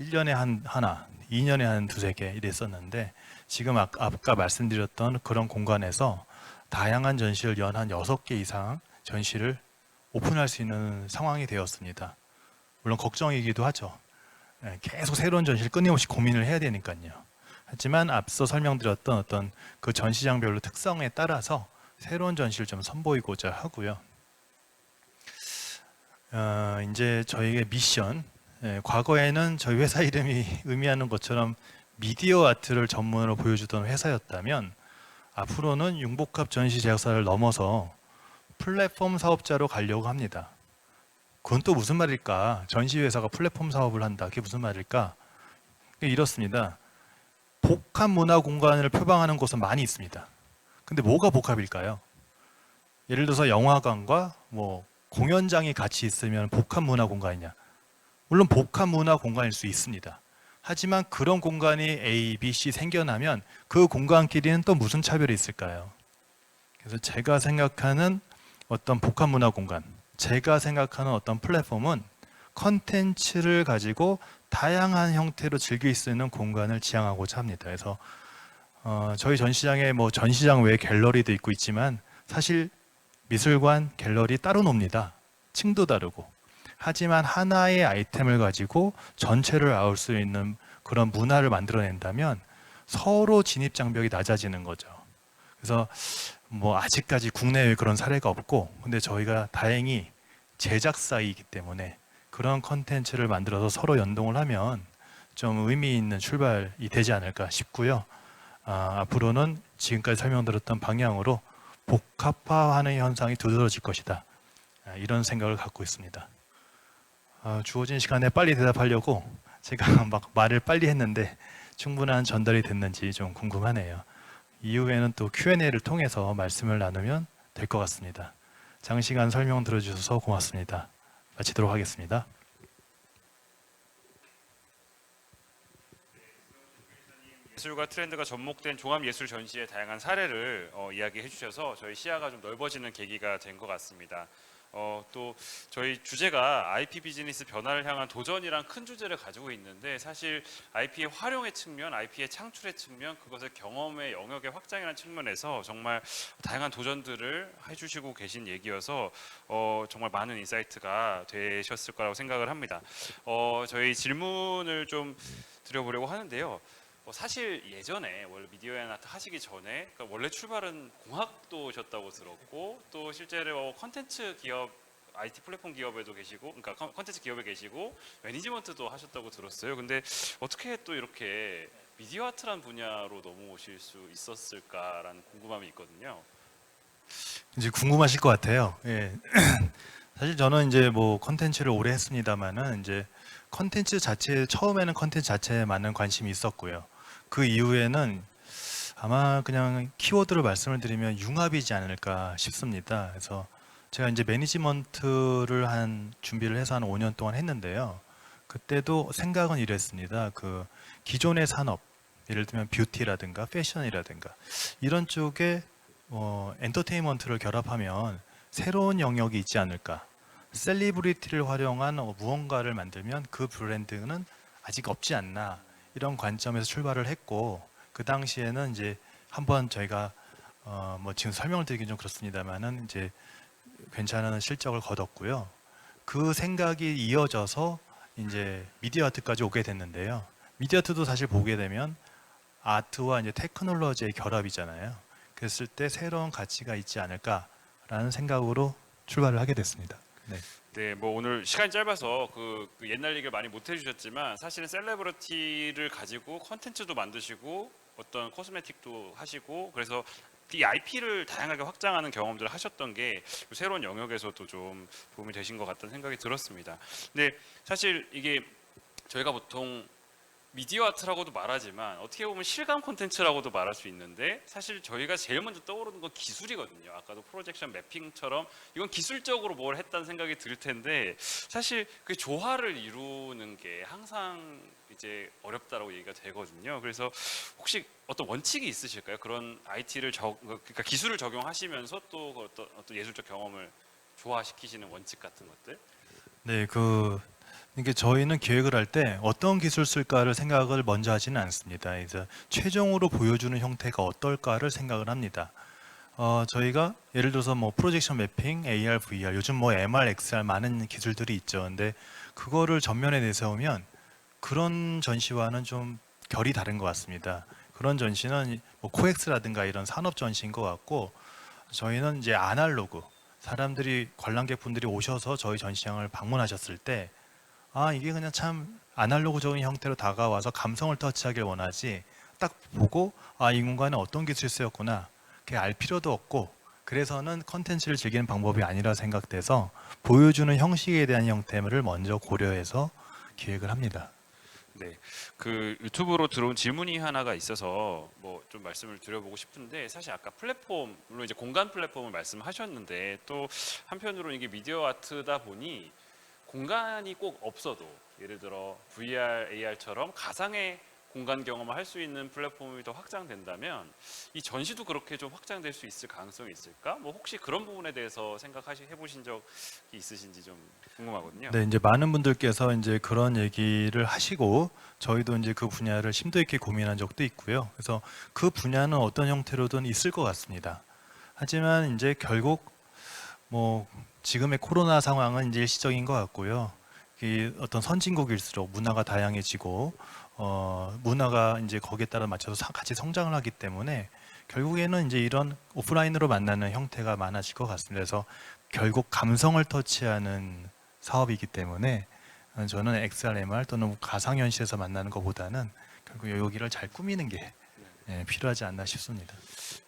1년에 하나, 2년에 한 두세 개 이랬었는데, 지금 아까 말씀드렸던 그런 공간에서 다양한 전시를 연 한 6개 이상 전시를 오픈할 수 있는 상황이 되었습니다. 물론 걱정이기도 하죠. 계속 새로운 전시를 끊임없이 고민을 해야 되니까요. 하지만 앞서 설명드렸던 어떤 그 전시장별로 특성에 따라서 새로운 전시를 좀 선보이고자 하고요. 이제 저희의 미션, 과거에는 저희 회사 이름이 의미하는 것처럼 미디어 아트를 전문으로 보여주던 회사였다면, 앞으로는 융복합 전시 제작사를 넘어서 플랫폼 사업자로 가려고 합니다. 그건 또 무슨 말일까? 전시회사가 플랫폼 사업을 한다. 그게 무슨 말일까? 이렇습니다. 복합 문화 공간을 표방하는 곳은 많이 있습니다. 근데 뭐가 복합일까요? 예를 들어서 영화관과 뭐 공연장이 같이 있으면 복합 문화 공간이냐? 물론 복합 문화 공간일 수 있습니다. 하지만 그런 공간이 A, B, C 생겨나면 그 공간끼리는 또 무슨 차별이 있을까요? 그래서 제가 생각하는 어떤 복합 문화 공간, 제가 생각하는 어떤 플랫폼은 컨텐츠를 가지고 다양한 형태로 즐길 수 있는 공간을 지향하고자 합니다. 그래서 저희 전시장에 뭐 전시장 외에 갤러리도 있고 있지만, 사실 미술관, 갤러리 따로 놉니다. 층도 다르고. 하지만 하나의 아이템을 가지고 전체를 아울 수 있는 그런 문화를 만들어낸다면 서로 진입 장벽이 낮아지는 거죠. 그래서 뭐 아직까지 국내에 그런 사례가 없고, 근데 저희가 다행히 제작사이기 때문에 그런 컨텐츠를 만들어서 서로 연동을 하면 좀 의미 있는 출발이 되지 않을까 싶고요. 앞으로는 지금까지 설명드렸던 방향으로 복합화하는 현상이 두드러질 것이다. 이런 생각을 갖고 있습니다. 주어진 시간에 빨리 대답하려고 제가 막 말을 빨리 했는데 충분한 전달이 됐는지 좀 궁금하네요. 이후에는 또 Q&A를 통해서 말씀을 나누면 될 것 같습니다. 장시간 설명 들어주셔서 고맙습니다. 마치도록 하겠습니다. 예술과 트렌드가 접목된 종합예술 전시의 다양한 사례를 이야기해 주셔서 저희 시야가 좀 넓어지는 계기가 된 것 같습니다. 또 저희 주제가 IP 비즈니스 변화를 향한 도전이란 큰 주제를 가지고 있는데 사실 IP의 활용의 측면, IP의 창출의 측면, 그것을 경험의 영역의 확장이라는 측면에서 정말 다양한 도전들을 해주시고 계신 얘기여서 정말 많은 인사이트가 되셨을 거라고 생각을 합니다. 저희 질문을 좀 드려보려고 하는데요. 사실 예전에 원래 미디어 앤 아트 하시기 전에 그러니까 원래 출발은 공학도셨다고 들었고 또 실제로 컨텐츠 기업 IT 플랫폼 기업에도 계시고 그러니까 컨텐츠 기업에 계시고 매니지먼트도 하셨다고 들었어요. 근데 어떻게 또 이렇게 미디어 아트란 분야로 넘어오실 수 있었을까라는 궁금함이 있거든요. 이제 궁금하실 것 같아요. 예. 사실 저는 이제 뭐 컨텐츠를 오래 했습니다만은 이제 컨텐츠 자체 처음에는 컨텐츠 자체에 많은 관심이 있었고요. 그 이후에는 아마 그냥 키워드를 말씀을 드리면 융합이지 않을까 싶습니다. 그래서 제가 이제 매니지먼트를 준비를 해서 한 5년 동안 했는데요. 그때도 생각은 이랬습니다. 그 기존의 산업, 예를 들면 뷰티라든가 패션이라든가 이런 쪽에 엔터테인먼트를 결합하면 새로운 영역이 있지 않을까. 셀리브리티를 활용한 무언가를 만들면 그 브랜드는 아직 없지 않나. 이런 관점에서 출발을 했고 그 당시에는 이제 한번 저희가 뭐 지금 설명을 드리긴 좀 그렇습니다만은 이제 괜찮은 실적을 거뒀고요. 그 생각이 이어져서 이제 미디어 아트까지 오게 됐는데요. 미디어 아트도 사실 보게 되면 아트와 이제 테크놀로지의 결합이잖아요. 그랬을 때 새로운 가치가 있지 않을까라는 생각으로 출발을 하게 됐습니다. 네. 네, 뭐 오늘 시간이 짧아서 그 옛날 얘기를 많이 못 해주셨지만 사실은 셀레브리티를 가지고 컨텐츠도 만드시고 어떤 코스메틱도 하시고 그래서 이 IP를 다양하게 확장하는 경험들을 하셨던 게 새로운 영역에서도 좀 도움이 되신 것 같다는 생각이 들었습니다. 근데 사실 이게 저희가 보통 미디어 아트라고도 말하지만 어떻게 보면 실감 콘텐츠라고도 말할 수 있는데 사실 저희가 제일 먼저 떠오르는 건 기술이거든요. 아까도 프로젝션 매핑처럼 이건 기술적으로 뭘 했다는 생각이 들 텐데 사실 그 조화를 이루는 게 항상 이제 어렵다라고 얘기가 되거든요. 그래서 혹시 어떤 원칙이 있으실까요? 그런 IT를 그러니까 기술을 적용하시면서 또 어떤 예술적 경험을 조화시키시는 원칙 같은 것들? 네, 이게 저희는 계획을 할 때 어떤 기술 쓸까를 생각을 먼저 하지는 않습니다. 그래서 최종으로 보여주는 형태가 어떨까를 생각을 합니다. 저희가 예를 들어서 뭐 프로젝션 매핑, AR, VR, 요즘 뭐 MR, XR 많은 기술들이 있죠. 근데 그거를 전면에 내세우면 그런 전시와는 좀 결이 다른 것 같습니다. 그런 전시는 뭐 코엑스라든가 이런 산업 전시인 것 같고 저희는 이제 아날로그 사람들이 관람객분들이 오셔서 저희 전시장을 방문하셨을 때 이게 그냥 참 아날로그적인 형태로 다가와서 감성을 터치하길 원하지 딱 보고 이 공간에 어떤 기술이 쓰였구나 그게 알 필요도 없고 그래서는 컨텐츠를 즐기는 방법이 아니라 생각돼서 보여주는 형식에 대한 형태를 먼저 고려해서 기획을 합니다. 네, 그 유튜브로 들어온 질문이 하나가 있어서 뭐 좀 말씀을 드려보고 싶은데 사실 아까 플랫폼 물론 이제 공간 플랫폼을 말씀하셨는데 또 한편으로는 이게 미디어 아트다 보니 공간이 꼭 없어도 예를 들어 VR, AR처럼 가상의 공간 경험을 할 수 있는 플랫폼이 더 확장된다면 이 전시도 그렇게 좀 확장될 수 있을 가능성이 있을까? 뭐 혹시 그런 부분에 대해서 해보신 적이 있으신지 좀 궁금하거든요. 네, 이제 많은 분들께서 이제 그런 얘기를 하시고 저희도 이제 그 분야를 심도 있게 고민한 적도 있고요. 그래서 그 분야는 어떤 형태로든 있을 것 같습니다. 하지만 이제 결국 뭐 지금의 코로나 상황은 이제 일시적인 것 같고요. 이 어떤 선진국일수록 문화가 다양해지고 문화가 이제 거기에 따라 맞춰서 같이 성장을 하기 때문에 결국에는 이제 이런 오프라인으로 만나는 형태가 많아질 것 같습니다. 그래서 결국 감성을 터치하는 사업이기 때문에 저는 XR, MR 또는 가상현실에서 만나는 것보다는 결국 여기를 잘 꾸미는 게 필요하지 않나 싶습니다.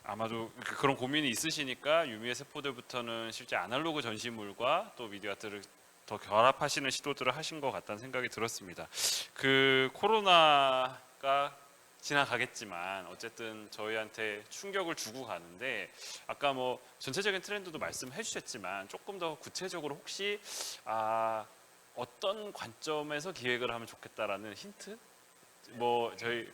아마도 그런 고민이 있으시니까 유미의 세포들부터는 실제 아날로그 전시물과 또 미디어 아트를 더 결합하시는 시도들을 하신 것 같다는 생각이 들었습니다. 그 코로나가 지나가겠지만 어쨌든 저희한테 충격을 주고 가는데 아까 뭐 전체적인 트렌드도 말씀해 주셨지만 조금 더 구체적으로 혹시 어떤 관점에서 기획을 하면 좋겠다라는 힌트? 뭐 저희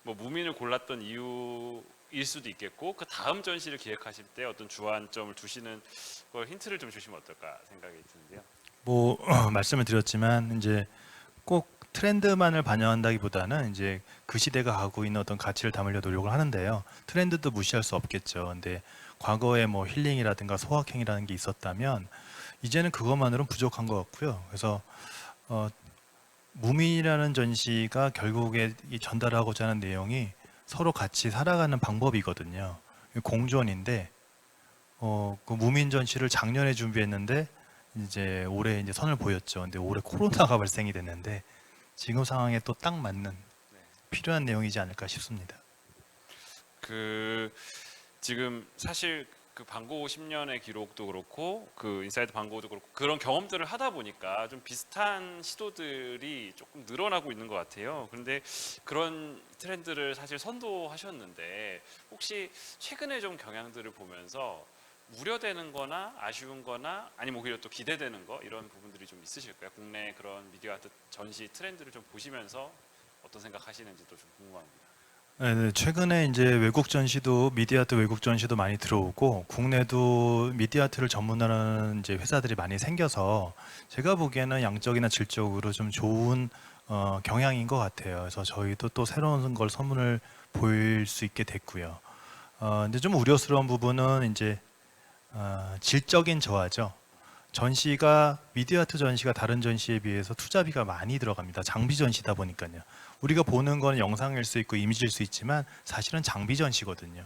뭐 무민을 골랐던 이유일 수도 있겠고 그 다음 전시를 기획하실 때 어떤 주안점을 두시는 걸 힌트를 좀 주시면 어떨까 생각이 드는데요. 뭐 말씀을 드렸지만 이제 꼭 트렌드만을 반영한다기보다는 이제 그 시대가 가고 있는 어떤 가치를 담으려 노력을 하는데요. 트렌드도 무시할 수 없겠죠. 근데 과거에 뭐 힐링이라든가 소확행이라는 게 있었다면 이제는 그것만으로는 부족한 것 같고요. 그래서 무민이라는 전시가 결국에 이 전달하고자 하는 내용이 서로 같이 살아가는 방법이거든요. 공존인데 그 무민 전시를 작년에 준비했는데 이제 올해 이제 선을 보였죠. 근데 올해 코로나가 발생이 됐는데 지금 상황에 또 딱 맞는 필요한 내용이지 않을까 싶습니다. 그 지금 사실 그 반고 10년의 기록도 그렇고 그 인사이드 반고도 그렇고 그런 경험들을 하다 보니까 좀 비슷한 시도들이 조금 늘어나고 있는 것 같아요. 그런데 그런 트렌드를 사실 선도하셨는데 혹시 최근에 좀 경향들을 보면서 우려되는 거나 아쉬운 거나 아니면 오히려 또 기대되는 거 이런 부분들이 좀 있으실까요? 국내 그런 미디어 아트 전시 트렌드를 좀 보시면서 어떤 생각 하시는지도 좀 궁금합니다. 네, 최근에 이제 외국 전시도 미디어 아트 외국 전시도 많이 들어오고 국내도 미디어 아트를 전문하는 이제 회사들이 많이 생겨서 제가 보기에는 양적이나 질적으로 좀 좋은 경향인 것 같아요. 그래서 저희도 또 새로운 걸 선문을 보일 수 있게 됐고요. 근데 좀 우려스러운 부분은 이제 질적인 저하죠. 전시가 미디어 아트 전시가 다른 전시에 비해서 투자비가 많이 들어갑니다. 장비 전시다 보니까요. 우리가 보는 건 영상일 수 있고 이미지일 수 있지만 사실은 장비 전시거든요.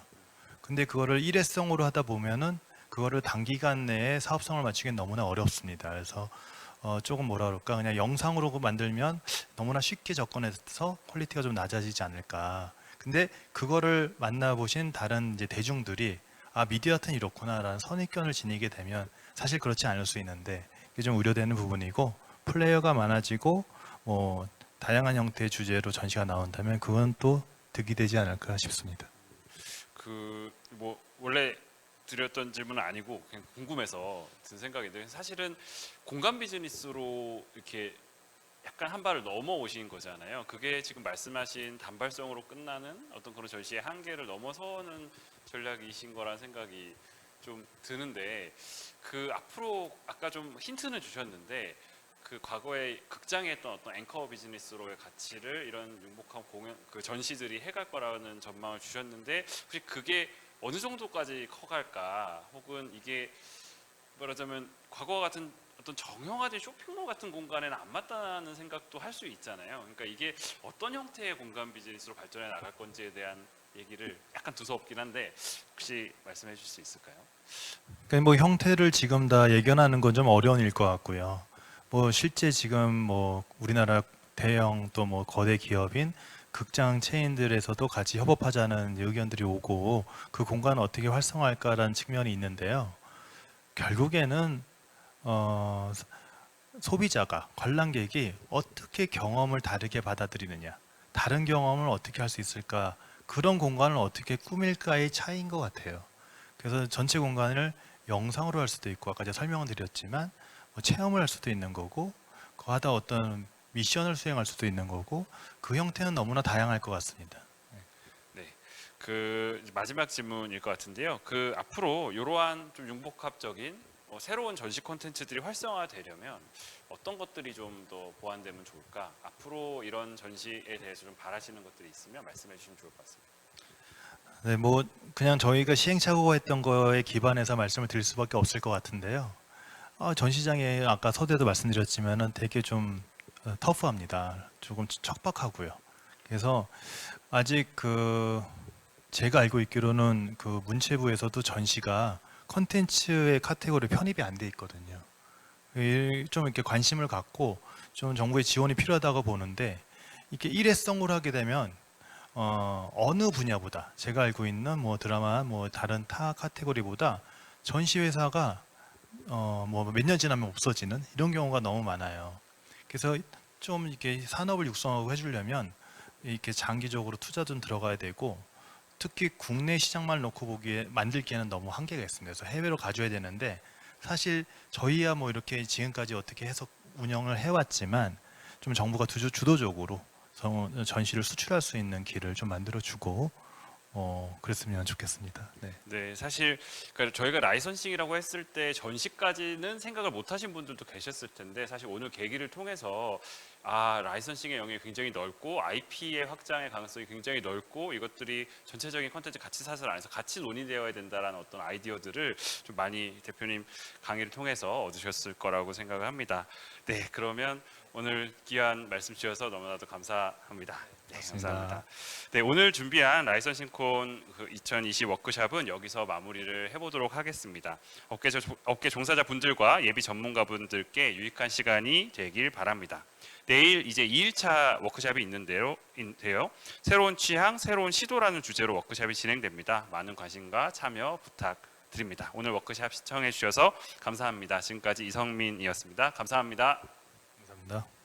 근데 그거를 일회성으로 하다 보면은 그거를 단기간 내에 사업성을 맞추기는 너무나 어렵습니다. 그래서 조금 뭐라 그럴까 그냥 영상으로 만들면 너무나 쉽게 접근해서 퀄리티가 좀 낮아지지 않을까. 근데 그거를 만나보신 다른 이제 대중들이 미디어 아트는 이렇구나라는 선입견을 지니게 되면 사실 그렇지 않을 수 있는데 이게 좀 우려되는 부분이고 플레이어가 많아지고 뭐 다양한 형태의 주제로 전시가 나온다면 그건 또 득이 되지 않을까 싶습니다. 그 뭐 원래 드렸던 질문은 아니고 그냥 궁금해서 든 생각인데 사실은 공간 비즈니스로 이렇게 약간 한 발을 넘어오신 거잖아요. 그게 지금 말씀하신 단발성으로 끝나는 어떤 그런 전시의 한계를 넘어서는 전략이신 거라는 생각이 좀 드는데 그 앞으로 아까 좀 힌트는 주셨는데 그 과거에 극장에 했던 어떤 앵커 비즈니스로의 가치를 이런 융복한 공연 그 전시들이 해갈 거라는 전망을 주셨는데 혹시 그게 어느 정도까지 커갈까 혹은 이게 말하자면 과거와 같은 어떤 정형화된 쇼핑몰 같은 공간에는 안 맞다는 생각도 할 수 있잖아요. 그러니까 이게 어떤 형태의 공간 비즈니스로 발전해 나갈 건지에 대한 얘기를 약간 두서없긴 한데 혹시 말씀해 주실 수 있을까요? 그러니까 뭐 형태를 지금 다 예견하는 건 좀 어려운 일 것 같고요. 뭐 실제 지금 뭐 우리나라 대형 또 뭐 거대 기업인 극장 체인들에서도 같이 협업하자는 의견들이 오고 그 공간을 어떻게 활성화할까라는 측면이 있는데요. 결국에는 어, 소비자가 관람객이 어떻게 경험을 다르게 받아들이느냐, 다른 경험을 어떻게 할 수 있을까, 그런 공간을 어떻게 꾸밀까의 차이인 것 같아요. 그래서 전체 공간을 영상으로 할 수도 있고 아까 제가 설명을 드렸지만 뭐 체험을 할 수도 있는 거고 거하다 어떤 미션을 수행할 수도 있는 거고 그 형태는 너무나 다양할 것 같습니다. 네. 그 마지막 질문일 것 같은데요. 그 앞으로 이러한 좀 융복합적인 새로운 전시 콘텐츠들이 활성화되려면 어떤 것들이 좀 더 보완되면 좋을까? 앞으로 이런 전시에 대해서 좀 바라시는 것들이 있으면 말씀해 주시면 좋을 것 같습니다. 네, 뭐 그냥 저희가 시행착오가 했던 거에 기반해서 말씀을 드릴 수밖에 없을 것 같은데요. 전시장에 아까 서두에도 말씀드렸지만은 되게 좀 터프합니다. 조금 척박하고요. 그래서 아직 그 제가 알고 있기로는 그 문체부에서도 전시가 컨텐츠의 카테고리 편입이 안 돼 있거든요. 좀 이렇게 관심을 갖고 좀 정부의 지원이 필요하다고 보는데, 이렇게 일회성으로 하게 되면 어느 분야보다 제가 알고 있는 뭐 드라마 뭐 다른 타 카테고리보다 전시 회사가 뭐 몇 년 지나면 없어지는 이런 경우가 너무 많아요. 그래서 좀 이렇게 산업을 육성하고 해주려면 이렇게 장기적으로 투자 좀 들어가야 되고, 특히 국내 시장만 놓고 보기에 만들기에는 너무 한계가 있습니다. 그래서 해외로 가져야 되는데, 사실 저희야 뭐 이렇게 지금까지 어떻게 해서 운영을 해왔지만 좀 정부가 주도적으로 전시를 수출할 수 있는 길을 좀 만들어주고 그랬으면 좋겠습니다. 네. 네, 사실 그러니까 저희가 라이선싱이라고 했을 때 전시까지는 생각을 못 하신 분들도 계셨을 텐데, 사실 오늘 계기를 통해서 라이선싱의 영역이 굉장히 넓고 IP의 확장의 가능성이 굉장히 넓고, 이것들이 전체적인 컨텐츠 가치 사슬 안에서 같이 논의되어야 된다라는 어떤 아이디어들을 좀 많이 대표님 강의를 통해서 얻으셨을 거라고 생각을 합니다. 네, 그러면 오늘 귀한 말씀 주셔서 너무나도 감사합니다. 네, 고맙습니다. 감사합니다. 네, 오늘 준비한 라이선 싱콘 2020 워크샵은 여기서 마무리를 해보도록 하겠습니다. 업계 종사자 분들과 예비 전문가 분들께 유익한 시간이 되길 바랍니다. 내일 이제 2일차 워크샵이 있는데요. 새로운 취향, 새로운 시도라는 주제로 워크샵이 진행됩니다. 많은 관심과 참여 부탁드립니다. 오늘 워크샵 시청해 주셔서 감사합니다. 지금까지 이성민이었습니다. 감사합니다. 감사합니다.